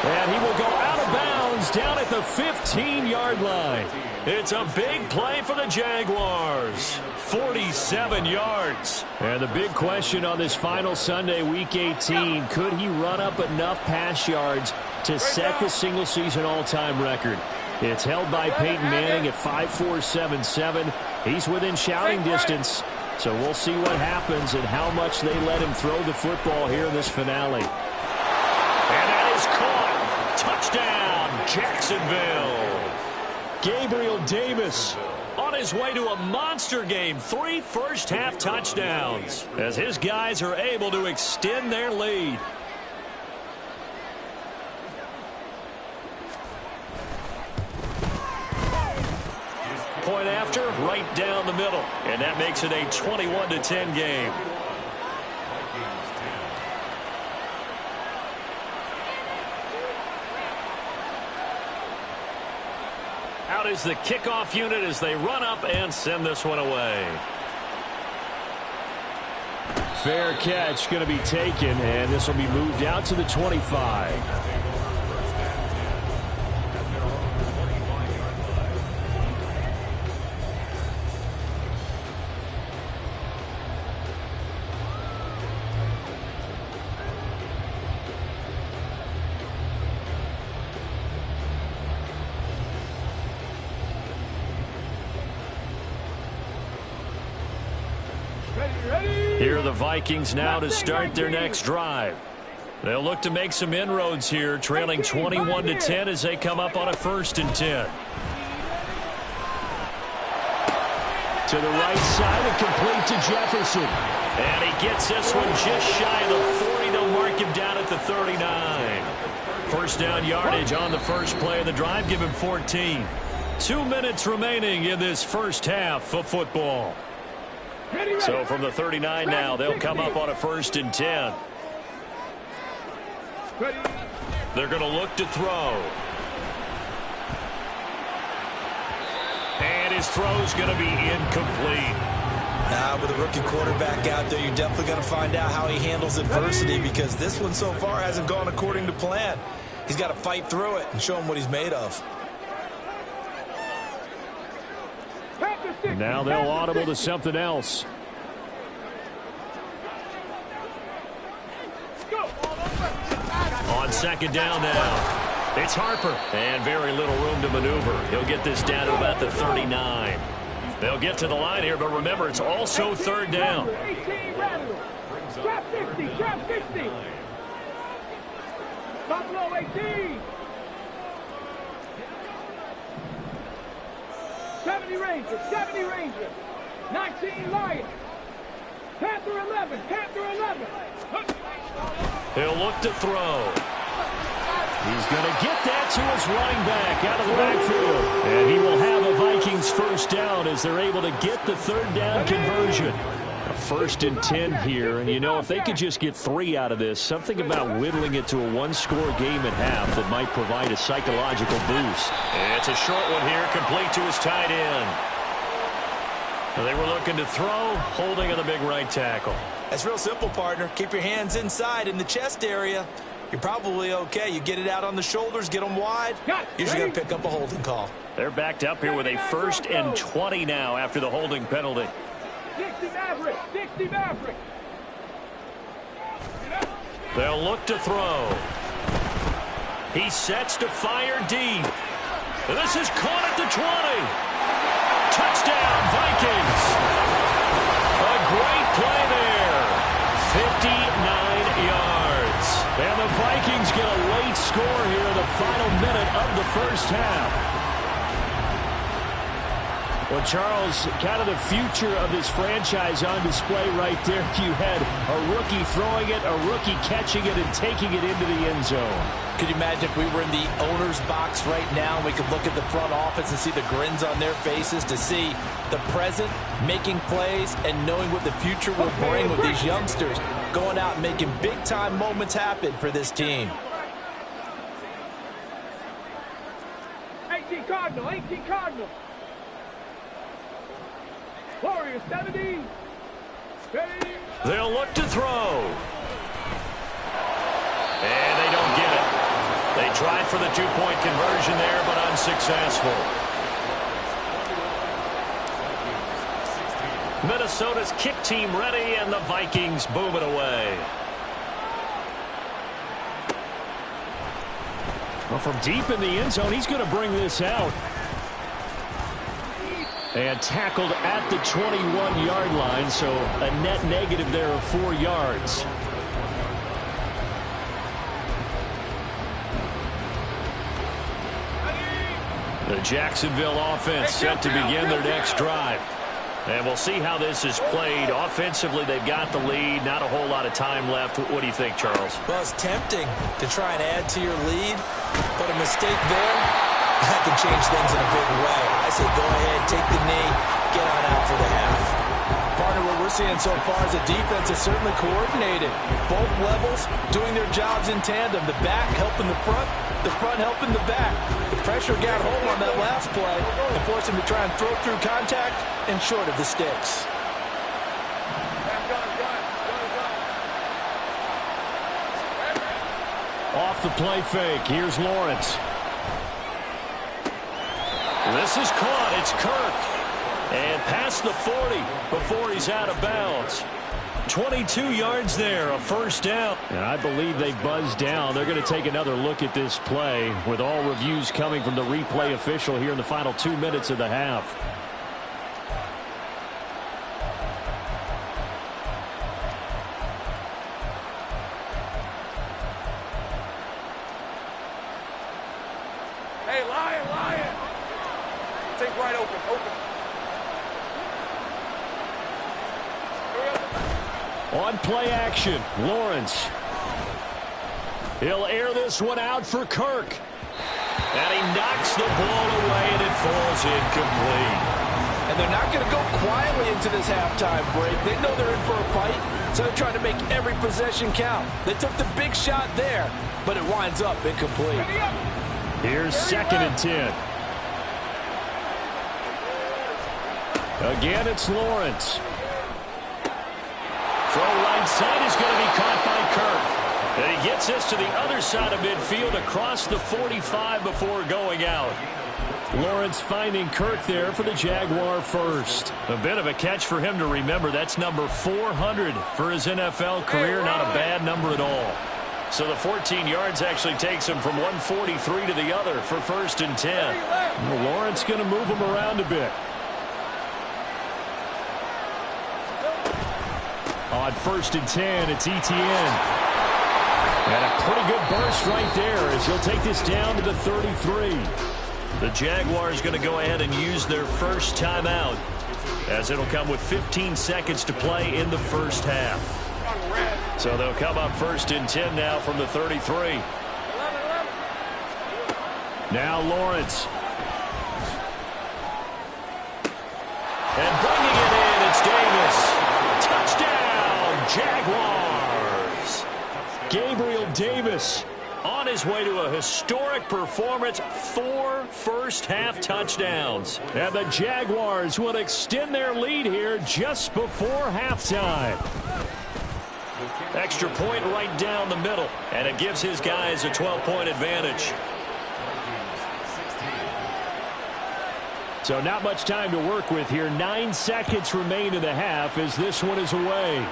And he will go out of bounds down at the 15-yard line. It's a big play for the Jaguars. 47 yards. And the big question on this final Sunday, Week 18, could he run up enough pass yards to set the single-season all-time record? It's held by Peyton Manning at 5.477. He's within shouting distance. So we'll see what happens and how much they let him throw the football here in this finale. And that is caught. Touchdown, Jacksonville. Gabriel Davis on his way to a monster game. 3 first-half touchdowns as his guys are able to extend their lead. Point after, right down the middle. And that makes it a 21-10 game. Out is the kickoff unit as they run up and send this one away. Fair catch going to be taken, and this will be moved out to the 25. Here are the Vikings now to start their next drive. They'll look to make some inroads here, trailing 21-10 as they come up on a 1st and 10. To the right side and complete to Jefferson. And he gets this one just shy of the 40. They'll mark him down at the 39. First down yardage on the first play of the drive. Give him 14. 2 minutes remaining in this first half of football. So from the 39 now, they'll come up on a 1st and 10. They're going to look to throw. And his throw's going to be incomplete. With a rookie quarterback out there, you're definitely going to find out how he handles adversity, because this one so far hasn't gone according to plan. He's got to fight through it and show him what he's made of. Now they'll audible to something else. On 2nd down now, it's Harper. And very little room to maneuver. He'll get this down to about the 39. They'll get to the line here, but remember, it's also 3rd down. Trap 60, trap 60. Buffalo 18. 70 Rangers, 70 Rangers. 19 Lions. Panther 11, Panther 11. He'll look to throw. He's going to get that to his running back out of the backfield. And he will have a Vikings 1st down as they're able to get the 3rd down conversion. A 1st and 10 here. And, you know, if they could just get 3 out of this, something about whittling it to a 1-score game at half that might provide a psychological boost. It's a short one here, complete to his tight end. They were looking to throw, holding on the big right tackle. That's real simple, partner. Keep your hands inside in the chest area. You're probably okay. You get it out on the shoulders, get them wide. Usually going to pick up a holding call. They're backed up here with a 1st and 20 now after the holding penalty. 60 Maverick, 60 Maverick. They'll look to throw. He sets to fire deep. And this is caught at the 20. Touchdown, Vikings. A great play there. 59 yards. And the Vikings get a late score here in the final minute of the first half. Well, Charles, kind of the future of this franchise on display right there. You had a rookie throwing it, a rookie catching it, and taking it into the end zone. Could you imagine if we were in the owner's box right now and we could look at the front office and see the grins on their faces, to see the present making plays and knowing what the future will bring with these youngsters going out and making big-time moments happen for this team. 18 Cardinal, 18 Cardinal. Warriors 70. They'll look to throw. And they don't get it. They tried for the 2-point conversion there, but unsuccessful. Minnesota's kick team ready, and the Vikings boom it away. Well, from deep in the end zone, he's going to bring this out. And tackled at the 21-yard line, so a net negative there of 4 yards. The Jacksonville offense set to begin their next drive. And we'll see how this is played. Offensively, they've got the lead. Not a whole lot of time left. What do you think, Charles? Well, it's tempting to try and add to your lead, but a mistake there, that can change things in a big way. I say go ahead, take the knee, get on out for the half. Partner, what we're seeing so far is the defense is certainly coordinated. Both levels doing their jobs in tandem. The back helping the front helping the back. The pressure got home on that last play and forced him to try and throw through contact and short of the sticks. Off the play fake, here's Lawrence. This is caught. It's Kirk. And past the 40 before he's out of bounds. 22 yards there, a 1st down. And I believe they buzzed down. They're going to take another look at this play, with all reviews coming from the replay official here in the final 2 minutes of the half. right open. On play action, Lawrence. He'll air this one out for Kirk. And he knocks the ball away, and it falls incomplete. And they're not going to go quietly into this halftime break. They know they're in for a fight, so they're trying to make every possession count. They took the big shot there, but it winds up incomplete. Here's 2nd and 10. Again, it's Lawrence. Throw right side is going to be caught by Kirk. And he gets this to the other side of midfield across the 45 before going out. Lawrence finding Kirk there for the Jaguar first. A bit of a catch for him to remember. That's number 400 for his NFL career. Not a bad number at all. So the 14 yards actually takes him from 143 to the other for 1st and 10. Well, Lawrence going to move him around a bit. On 1st and 10, it's Etienne. And a pretty good burst right there as he'll take this down to the 33. The Jaguars going to go ahead and use their first timeout, as it'll come with 15 seconds to play in the first half. So they'll come up 1st and 10 now from the 33. Now Lawrence. And bringing it in, it's Davis. Touchdown, Jaguars. Gabriel Davis on his way to a historic performance, 4 first-half touchdowns. And the Jaguars will extend their lead here just before halftime. Extra point right down the middle, and it gives his guys a 12-point advantage. So not much time to work with here. 9 seconds remain in the half as this one is away.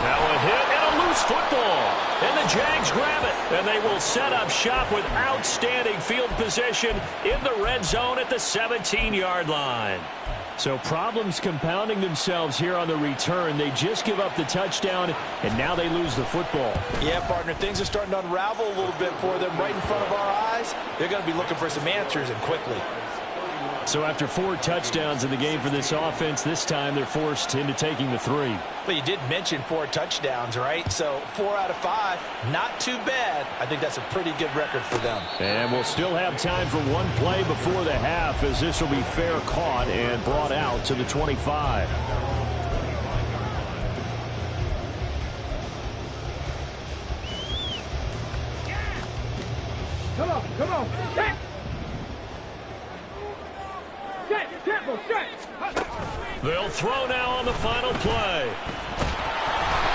Now a hit and a loose football. And the Jags grab it. And they will set up shop with outstanding field position in the red zone at the 17-yard line. So problems compounding themselves here on the return. They just give up the touchdown, and now they lose the football. Yeah, partner, things are starting to unravel a little bit for them right in front of our eyes. They're going to be looking for some answers, and quickly. So after 4 touchdowns in the game for this offense, this time they're forced into taking the 3. But you did mention 4 touchdowns, right? So 4 out of 5, not too bad. I think that's a pretty good record for them. And we'll still have time for one play before the half, as this will be fair caught and brought out to the 25. Come on. Set, tempo, set. They'll throw now on the final play.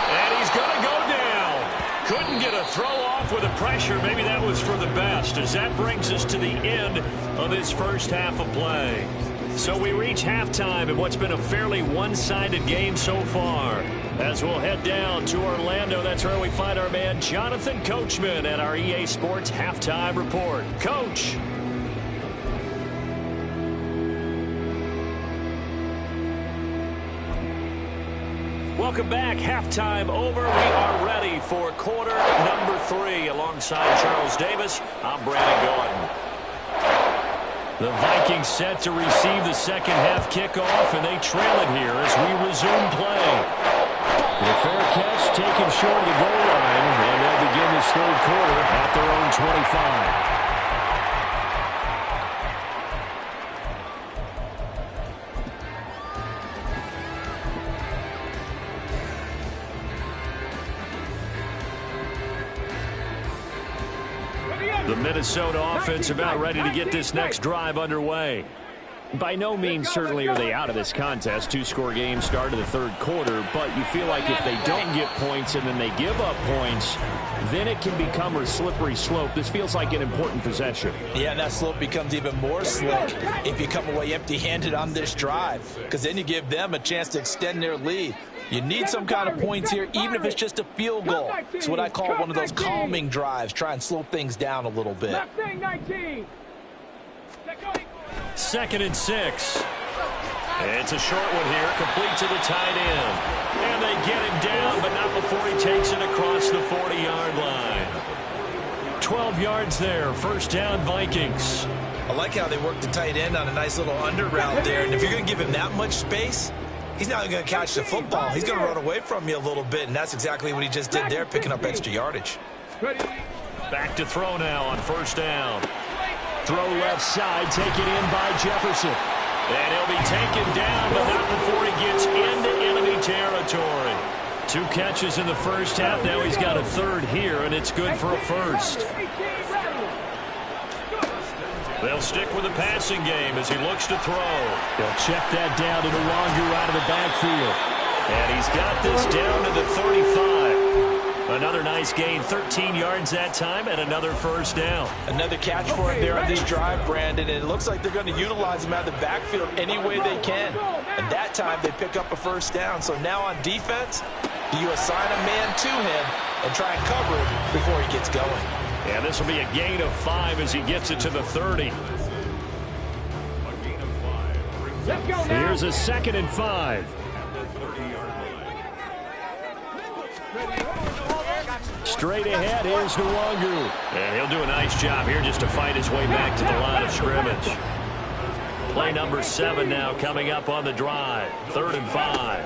And he's going to go down. Couldn't get a throw off with the pressure. Maybe that was for the best, as that brings us to the end of this first half of play. So we reach halftime in what's been a fairly one-sided game so far. As we'll head down to Orlando, that's where we find our man Jonathan Coachman at our EA Sports Halftime Report. Coach. Welcome back. Halftime over. We are ready for quarter number 3. Alongside Charles Davis, I'm Brandon Gordon. The Vikings set to receive the second half kickoff, and they trail it here as we resume play. The fair catch taken short of the goal line, and they'll begin this third quarter at their own 25. The Minnesota offense about ready to get this next drive underway. By no means certainly are they out of this contest. 2-score game start of the third quarter, but you feel like if they don't get points and then they give up points, then it can become a slippery slope. This feels like an important possession. Yeah, and that slope becomes even more slick if you come away empty-handed on this drive, because then you give them a chance to extend their lead. You need some kind of points here, even if it's just a field goal. It's what I call one of those calming drives. Try and slow things down a little bit. 2nd and 6. It's a short one here, complete to the tight end. And they get him down, but not before he takes it across the 40-yard line. 12 yards there. First down, Vikings. I like how they work the tight end on a nice little under route there. And if you're going to give him that much space, he's not going to catch the football. He's going to run away from you a little bit, and that's exactly what he just did there, picking up extra yardage. Back to throw now on first down. Throw left side, taken in by Jefferson. And he'll be taken down, but not before he gets into enemy territory. 2 catches in the first half. Now he's got a third here, and it's good for a first. They'll stick with the passing game as he looks to throw. He'll check that down to Nwangu out of the backfield. And he's got this down to the 35. Another nice gain, 13 yards that time, and another first down. Another catch for him there on this drive, Brandon, and it looks like they're going to utilize him out of the backfield any way they can. And that time they pick up a first down. So now on defense, you assign a man to him and try and cover it before he gets going. And this will be a gain of 5 as he gets it to the 30. Here's a 2nd and 5. Straight ahead, here's Nwangu. And he'll do a nice job here just to fight his way back to the line of scrimmage. Play number 7 now coming up on the drive. 3rd and 5.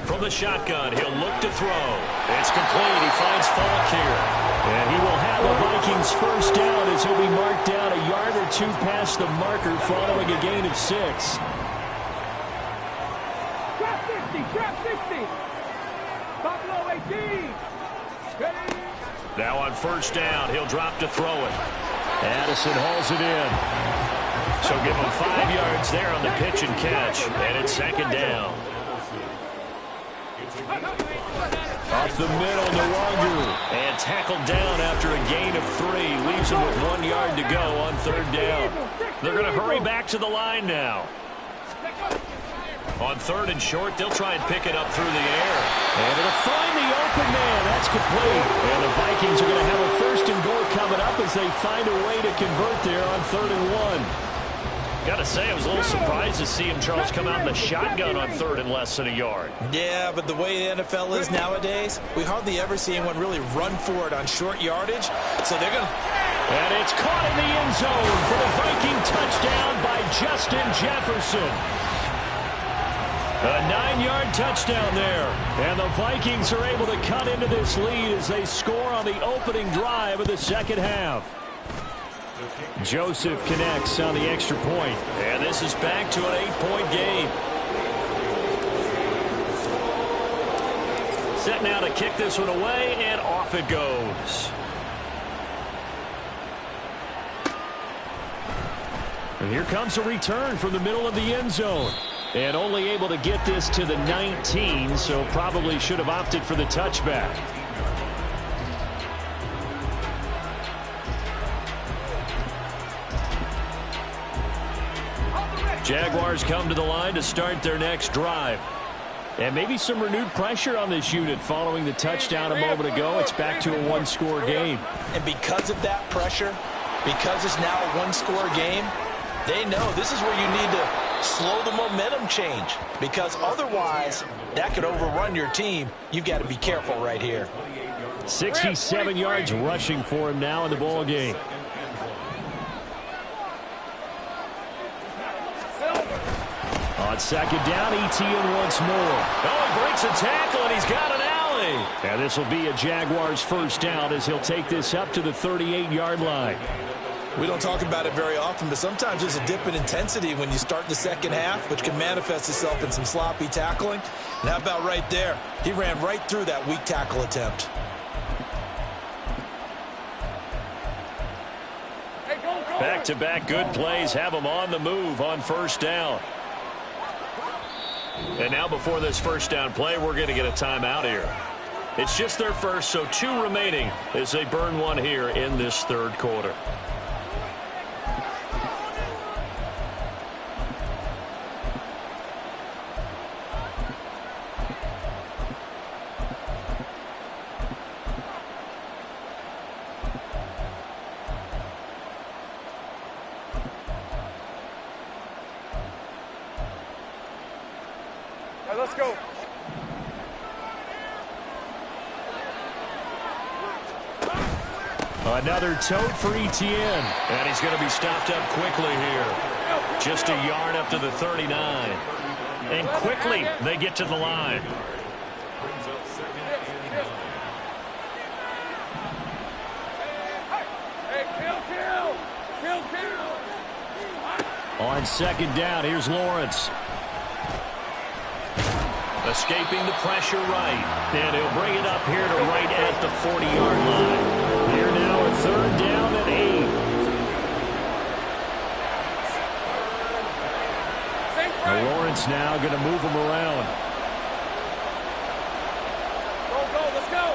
From the shotgun, he'll look to throw. It's complete. He finds Falk here. And he will have a Vikings first down as he'll be marked down a yard or 2 past the marker following a gain of 6. Trap 60. Buffalo 18. Now on first down, he'll drop to throw it. Addison hauls it in. So give him 5 yards there on the pitch and catch. And it's 2nd down. Up the middle, Nwangu. And tackled down after a gain of 3. Leaves him with 1 yard to go on 3rd down. They're going to hurry back to the line now. On 3rd and short, they'll try and pick it up through the air. And it'll find the open man. That's complete. And the Vikings are going to have a 1st and goal coming up as they find a way to convert there on 3rd and 1. Got to say, I was a little surprised to see him, Charles, come out in the shotgun on 3rd and less than a yard. Yeah, but the way the NFL is nowadays, we hardly ever see anyone really run for it on short yardage. So they're going to... And it's caught in the end zone for the Viking touchdown by Justin Jefferson. A 9-yard touchdown there. And the Vikings are able to cut into this lead as they score on the opening drive of the 2nd half. Joseph connects on the extra point. And this is back to an 8-point game. Set now to kick this one away, and off it goes. And here comes a return from the middle of the end zone. And only able to get this to the 19, so probably should have opted for the touchback. Jaguars come to the line to start their next drive. And maybe some renewed pressure on this unit following the touchdown a moment ago. It's back to a 1-score game. And because of that pressure, because it's now a 1-score game, they know this is where you need to slow the momentum change, because otherwise that could overrun your team. You've got to be careful right here. 67 yards rushing for him now in the ball game. On 2nd down, ETN once more. Oh, he breaks a tackle, and he's got an alley. And this will be a Jaguars first down as he'll take this up to the 38-yard line. We don't talk about it very often, but sometimes there's a dip in intensity when you start the 2nd half, which can manifest itself in some sloppy tackling. And how about right there? He ran right through that weak tackle attempt. Back-to-back good plays have them on the move on first down. And now before this first down play, we're going to get a timeout here. It's just their first, so 2 remaining as they burn one here in this 3rd quarter. Let's go. Another tote for Etienne. And he's going to be stopped up quickly here. Just a yard up to the 39. And quickly they get to the line. On second down, here's Lawrence. Escaping the pressure right. And he'll bring it up here to right at the 40-yard line. Here now a third down and 8. Lawrence now going to move him around. Let's go.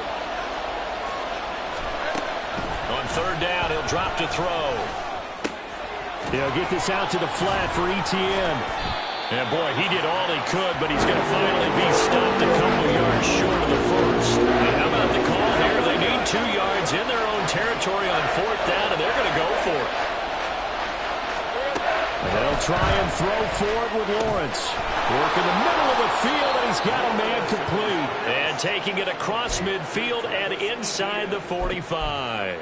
On third down, he'll drop to throw. He'll get this out to the flat for Etienne. And boy, he did all he could, but he's going to finally be stopped a couple yards short of the first. And how about the call here? They need 2 yards in their own territory on fourth down, and they're going to go for it. And they'll try and throw for it with Lawrence. Work in the middle of the field, and he's got a man complete. And taking it across midfield and inside the 45.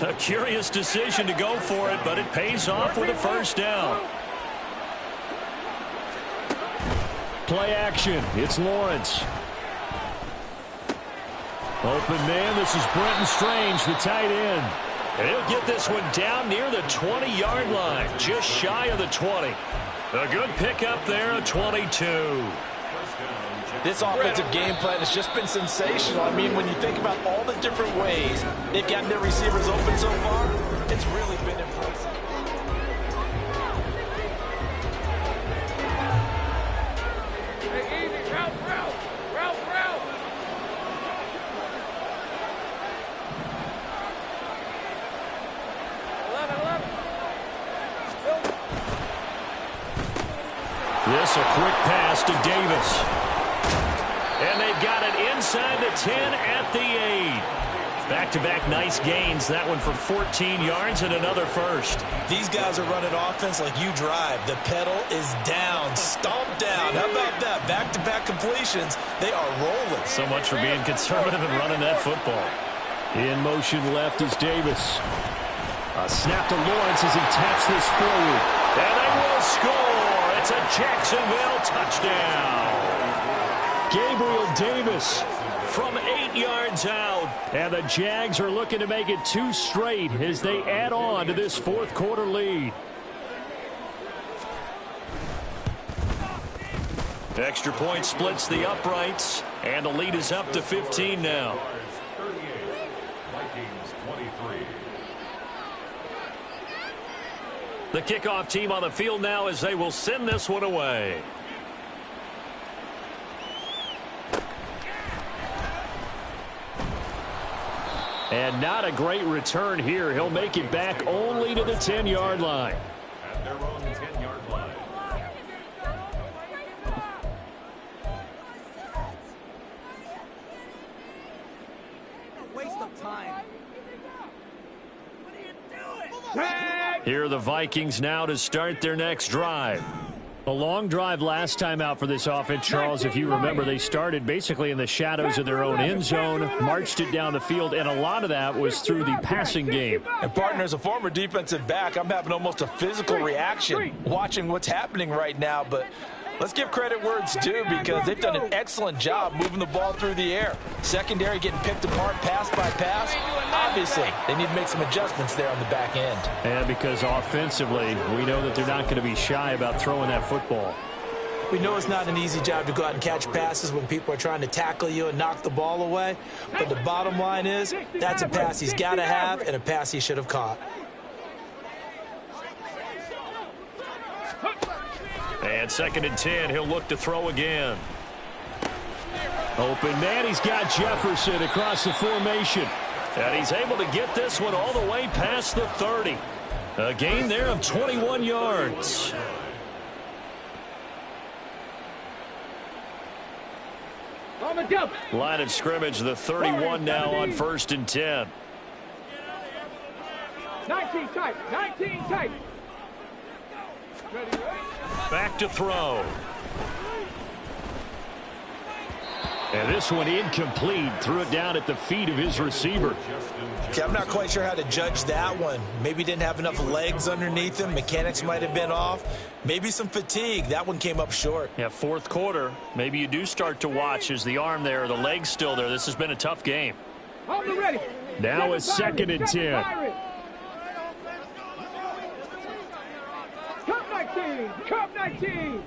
A curious decision to go for it, but it pays off with a first down. Play action. It's Lawrence. Open man. This is Brenton Strange, the tight end. And he'll get this one down near the 20-yard line, just shy of the 20. A good pickup there, a 22. This offensive game plan has just been sensational. I mean, when you think about all the different ways they've gotten their receivers open so far, it's really been impressive. This a quick pass to Davis. And they've got it inside the 10 at the 8. Back-to-back nice gains. That one for 14 yards and another first. These guys are running offense like you drive. The pedal is down, stomped down. How about that? Back-to-back completions. They are rolling. So much for being conservative and running that football. In motion left is Davis. A snap to Lawrence as he taps this forward. And they will score. It's a Jacksonville touchdown. Gabriel Davis from 8 yards out. And the Jags are looking to make it 2 straight as they add on to this fourth quarter lead. Extra point splits the uprights, and the lead is up to 15 now. The kickoff team on the field now as they will send this one away. And not a great return here. He'll make it back only to the 10-yard line. At their own 10-yard line. Waste of time. Here are the Vikings now to start their next drive. A long drive last time out for this offense, Charles. If you remember, they started basically in the shadows of their own end zone, marched it down the field, and a lot of that was through the passing game. And, partner, as a former defensive back, I'm having almost a physical reaction watching what's happening right now. But let's give credit where it's due because they've done an excellent job moving the ball through the air. Secondary getting picked apart pass by pass. Obviously, they need to make some adjustments there on the back end. And because offensively, we know that they're not going to be shy about throwing that football. We know it's not an easy job to go out and catch passes when people are trying to tackle you and knock the ball away. But the bottom line is that's a pass he's got to have and a pass he should have caught. And 2nd and 10, he'll look to throw again. Open man, he's got Jefferson across the formation. And he's able to get this one all the way past the 30. A gain there of 21 yards. Line of scrimmage, the 31 now on 1st and 10. 19 tight, 19 tight. Back to throw. And this one incomplete. Threw it down at the feet of his receiver. Okay, I'm not quite sure how to judge that one. Maybe didn't have enough legs underneath him. Mechanics might have been off. Maybe some fatigue. That one came up short. Yeah, fourth quarter. Maybe you do start to watch as the arm there, the leg's still there. This has been a tough game. Ready. Now a second and 10. Cup 19. Cup 19.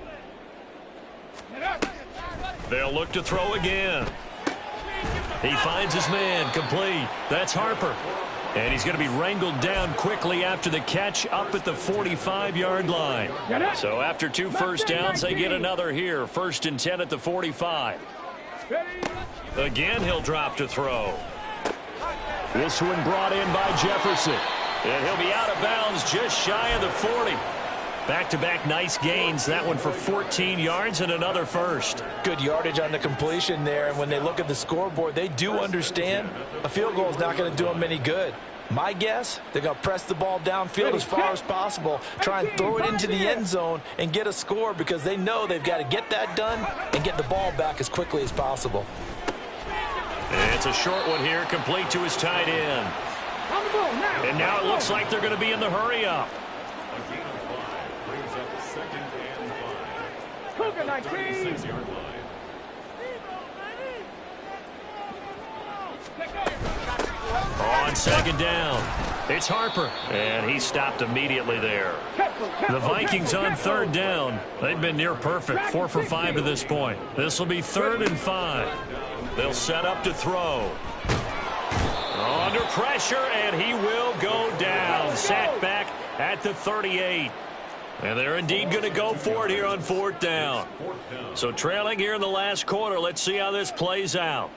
They'll look to throw again. He finds his man, complete. That's Harper. And he's going to be wrangled down quickly after the catch up at the 45-yard line. So after 2 first downs, they get another here. 1st and 10 at the 45. Again, he'll drop to throw. This one brought in by Jefferson. And he'll be out of bounds just shy of the 40. Back-to-back nice gains. That one for 14 yards and another first. Good yardage on the completion there. And when they look at the scoreboard, they do understand a field goal is not going to do them any good. My guess, they're going to press the ball downfield as far as possible, try and throw it into the end zone and get a score because they know they've got to get that done and get the ball back as quickly as possible. It's a short one here, complete to his tight end. And now it looks like they're going to be in the hurry-up. Cougar 19. On 2nd down, it's Harper, and he stopped immediately there. The Vikings on 3rd down. They've been near perfect, 4 for 5 to this point. This will be 3rd and 5. They'll set up to throw. Under pressure, and he will go down. Sacked back at the 38. And they're indeed going to go for it here on 4th down. So trailing here in the last quarter. Let's see how this plays out.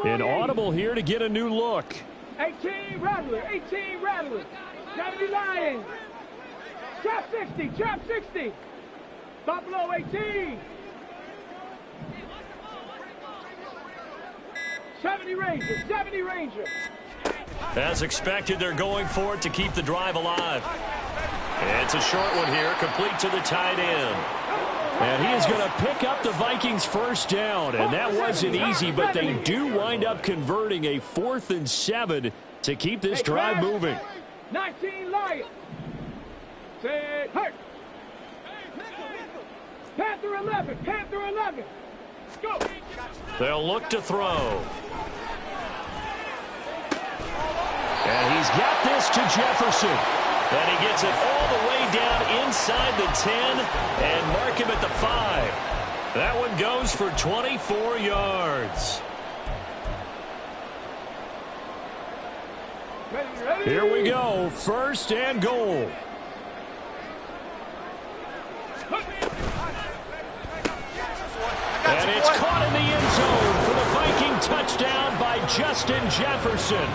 An audible here to get a new look. 18 Rattler, 18 Rattler. 70 Lions. Trap 60, trap 60. Buffalo 18. 70 Rangers, 70 Rangers. As expected, they're going for it to keep the drive alive. It's a short one here, complete to the tight end. And he is going to pick up the Vikings' first down. And that wasn't easy, but they do wind up converting a 4th and 7 to keep this drive moving. 19 Lions. Say, hurt. Panther 11, Panther 11. Go. They'll look to throw. And he's got this to Jefferson. And he gets it all the way down inside the 10 and mark him at the 5. That one goes for 24 yards. Here we go, 1st and goal. And it's caught in the end zone for the Viking touchdown by Justin Jefferson.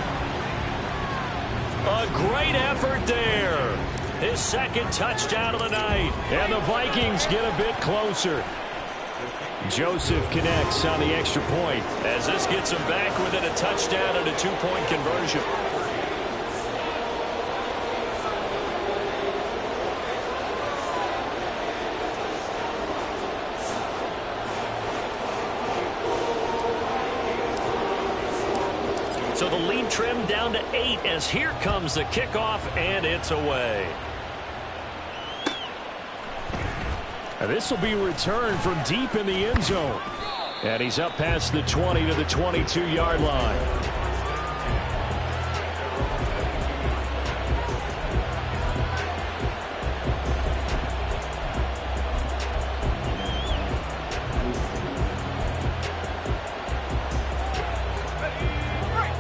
A great effort there. His 2nd touchdown of the night. And the Vikings get a bit closer. Joseph connects on the extra point. As this gets him back within a touchdown and a 2-point conversion. So the lead trimmed down to 8 as here comes the kickoff, and it's away. And this will be returned from deep in the end zone. And he's up past the 20 to the 22-yard line.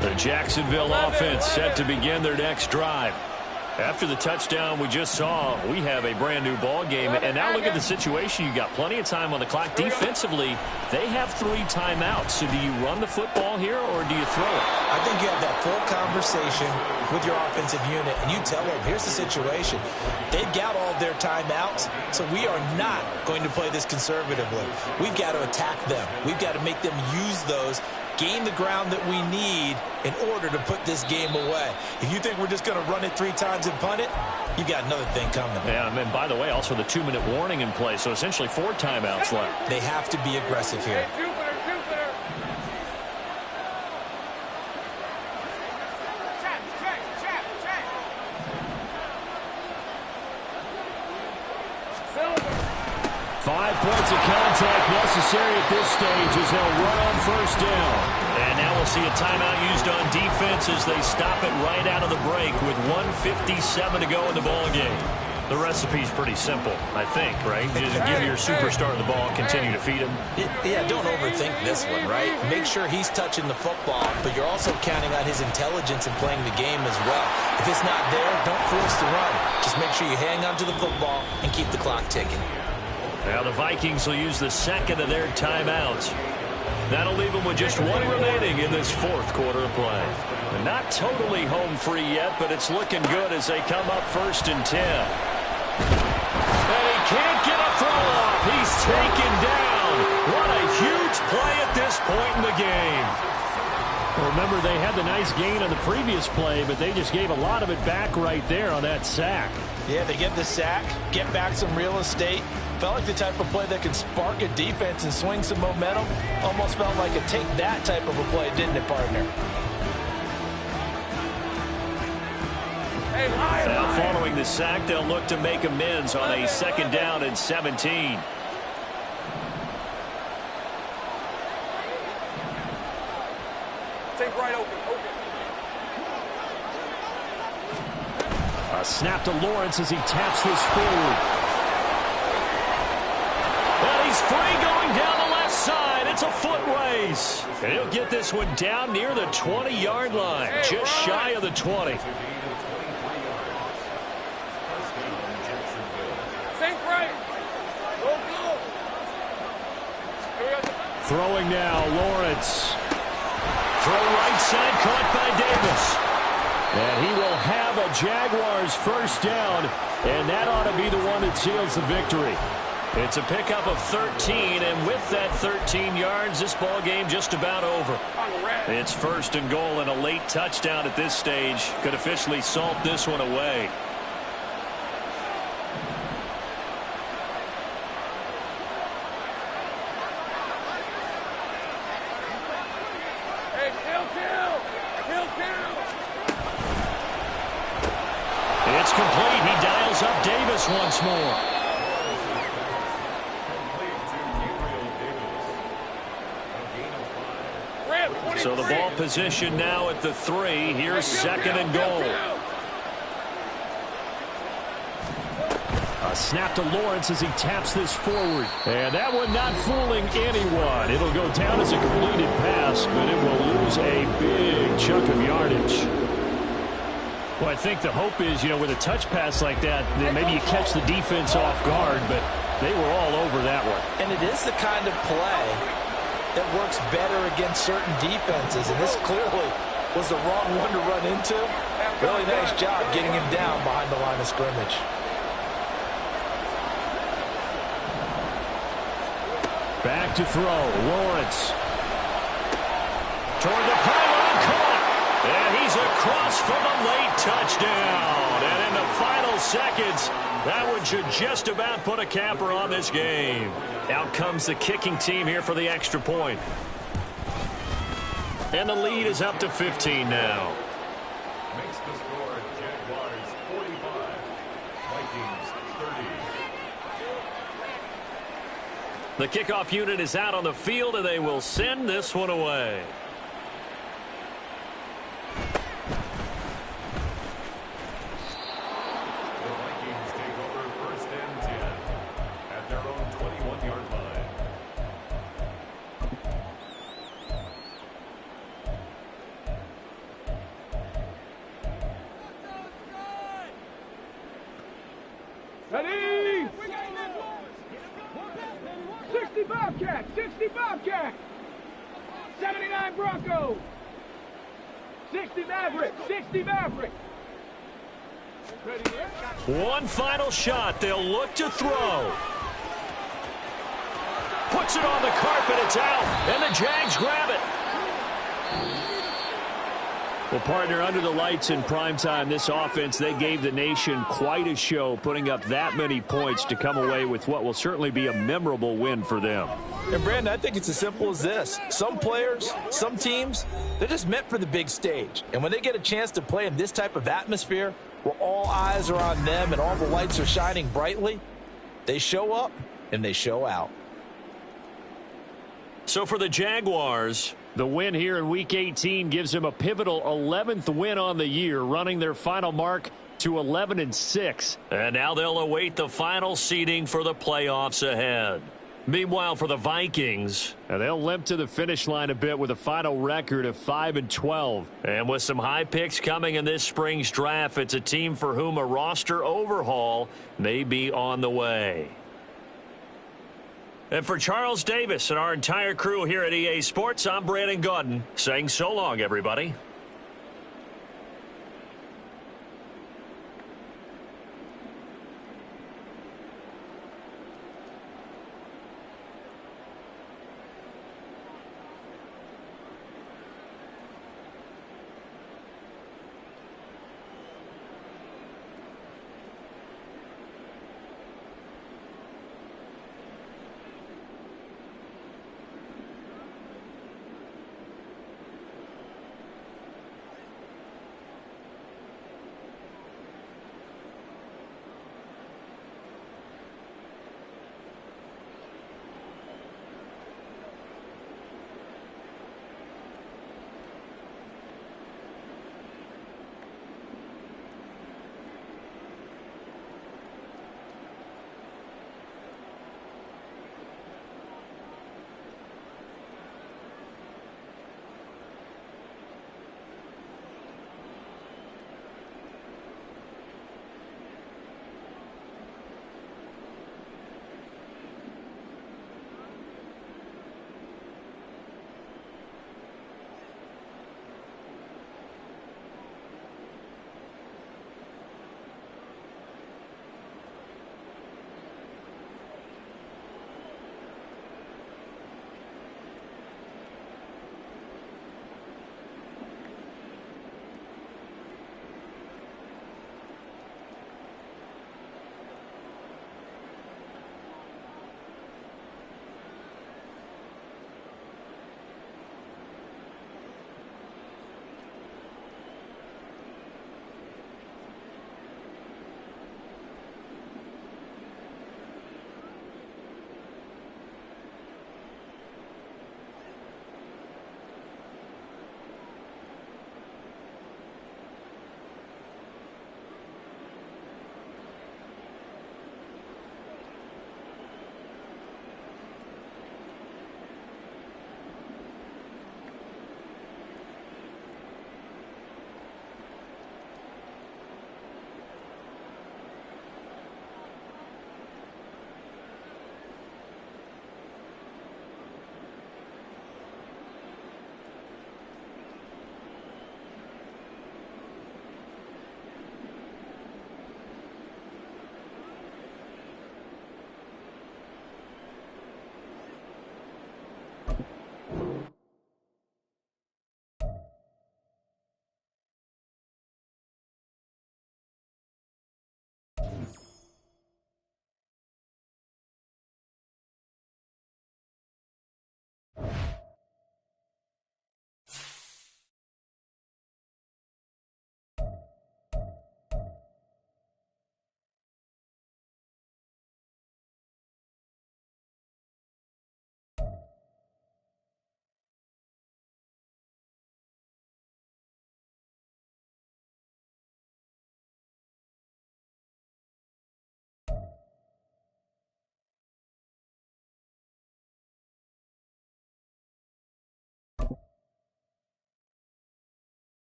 The Jacksonville offense set to begin their next drive. After the touchdown we just saw, we have a brand-new ball game. And now look at the situation. You got plenty of time on the clock. Defensively, they have 3 timeouts. So do you run the football here or do you throw it? I think you have that full conversation with your offensive unit, and you tell them, here's the situation. They've got all of their timeouts, so we are not going to play this conservatively. We've got to attack them. We've got to make them use those, gain the ground that we need in order to put this game away. If you think we're just going to run it 3 times and punt it, you got another thing coming. Yeah, and by the way, also the 2-minute warning in play, so essentially 4 timeouts left. They have to be aggressive here. 5 points of contact necessary at this stage as they'll run on first down. And now we'll see a timeout used on defense as they stop it right out of the break with 1:57 to go in the ball game. The recipe's pretty simple, I think, right? You just give your superstar the ball, continue to feed him. Yeah, don't overthink this one, right? Make sure he's touching the football, but you're also counting on his intelligence in playing the game as well. If it's not there, don't force the run. Just make sure you hang on to the football and keep the clock ticking. Now the Vikings will use the second of their timeouts. That'll leave them with just one remaining in this fourth quarter of play. And not totally home free yet, but it's looking good as they come up 1st and 10. And he can't get a throw off. He's taken down. What a huge play at this point in the game. Well, remember, they had the nice gain on the previous play, but they just gave a lot of it back right there on that sack. Yeah, they get the sack, get back some real estate. Felt like the type of play that could spark a defense and swing some momentum. Almost felt like a take that type of a play, didn't it, partner? Now following the sack, they'll look to make amends on a 2nd down and 17. Take right open. A snap to Lawrence as he taps this forward. And he's free going down the left side. It's a foot race. And he'll get this one down near the 20-yard line, just shy of the 20. Throwing now, Lawrence. Throw right side, caught by Davis. And he will have a Jaguars first down, and that ought to be the one that seals the victory. It's a pickup of 13, and with that 13 yards, this ball game just about over. It's 1st and goal, and a late touchdown at this stage could officially salt this one away. It's complete. He dials up Davis once more. So the ball position now at the 3. Here's 2nd and goal. A snap to Lawrence as he taps this forward. And that one not fooling anyone. It'll go down as a completed pass, but it will lose a big chunk of yardage. Well, I think the hope is, with a touch pass like that maybe you catch the defense off guard, but they were all over that one. And it is the kind of play that works better against certain defenses, and this clearly was the wrong one to run into. Really nice job getting him down behind the line of scrimmage. Back to throw, Lawrence. Toward the pylon, caught. And he's across for the late touchdown. And in the final seconds, that one should just about put a capper on this game. Out comes the kicking team here for the extra point. And the lead is up to 15 now. Makes the score Jaguars 45, Vikings 30. The kickoff unit is out on the field, and they will send this one away. The Vikings take over 1st and 10 at their own 21-yard line. Ready? 60 Bobcats, 60 Bobcats. 79 Broncos. 60 Mavericks, 60 Mavericks. One final shot. They'll look to throw. Puts it on the carpet. It's out. And the Jags grab it. Well, partner, under the lights in primetime, this offense, they gave the nation quite a show, putting up that many points to come away with what will certainly be a memorable win for them. And, Brandon, I think it's as simple as this. Some players, some teams, they're just meant for the big stage. And when they get a chance to play in this type of atmosphere, where all eyes are on them and all the lights are shining brightly, they show up and they show out. So for the Jaguars, the win here in Week 18 gives them a pivotal 11th win on the year, running their final mark to 11-6. And now they'll await the final seeding for the playoffs ahead. Meanwhile, for the Vikings, and they'll limp to the finish line a bit with a final record of 5-12. And with some high picks coming in this spring's draft, it's a team for whom a roster overhaul may be on the way. And for Charles Davis and our entire crew here at EA Sports, I'm Brandon Gaudin saying so long, everybody.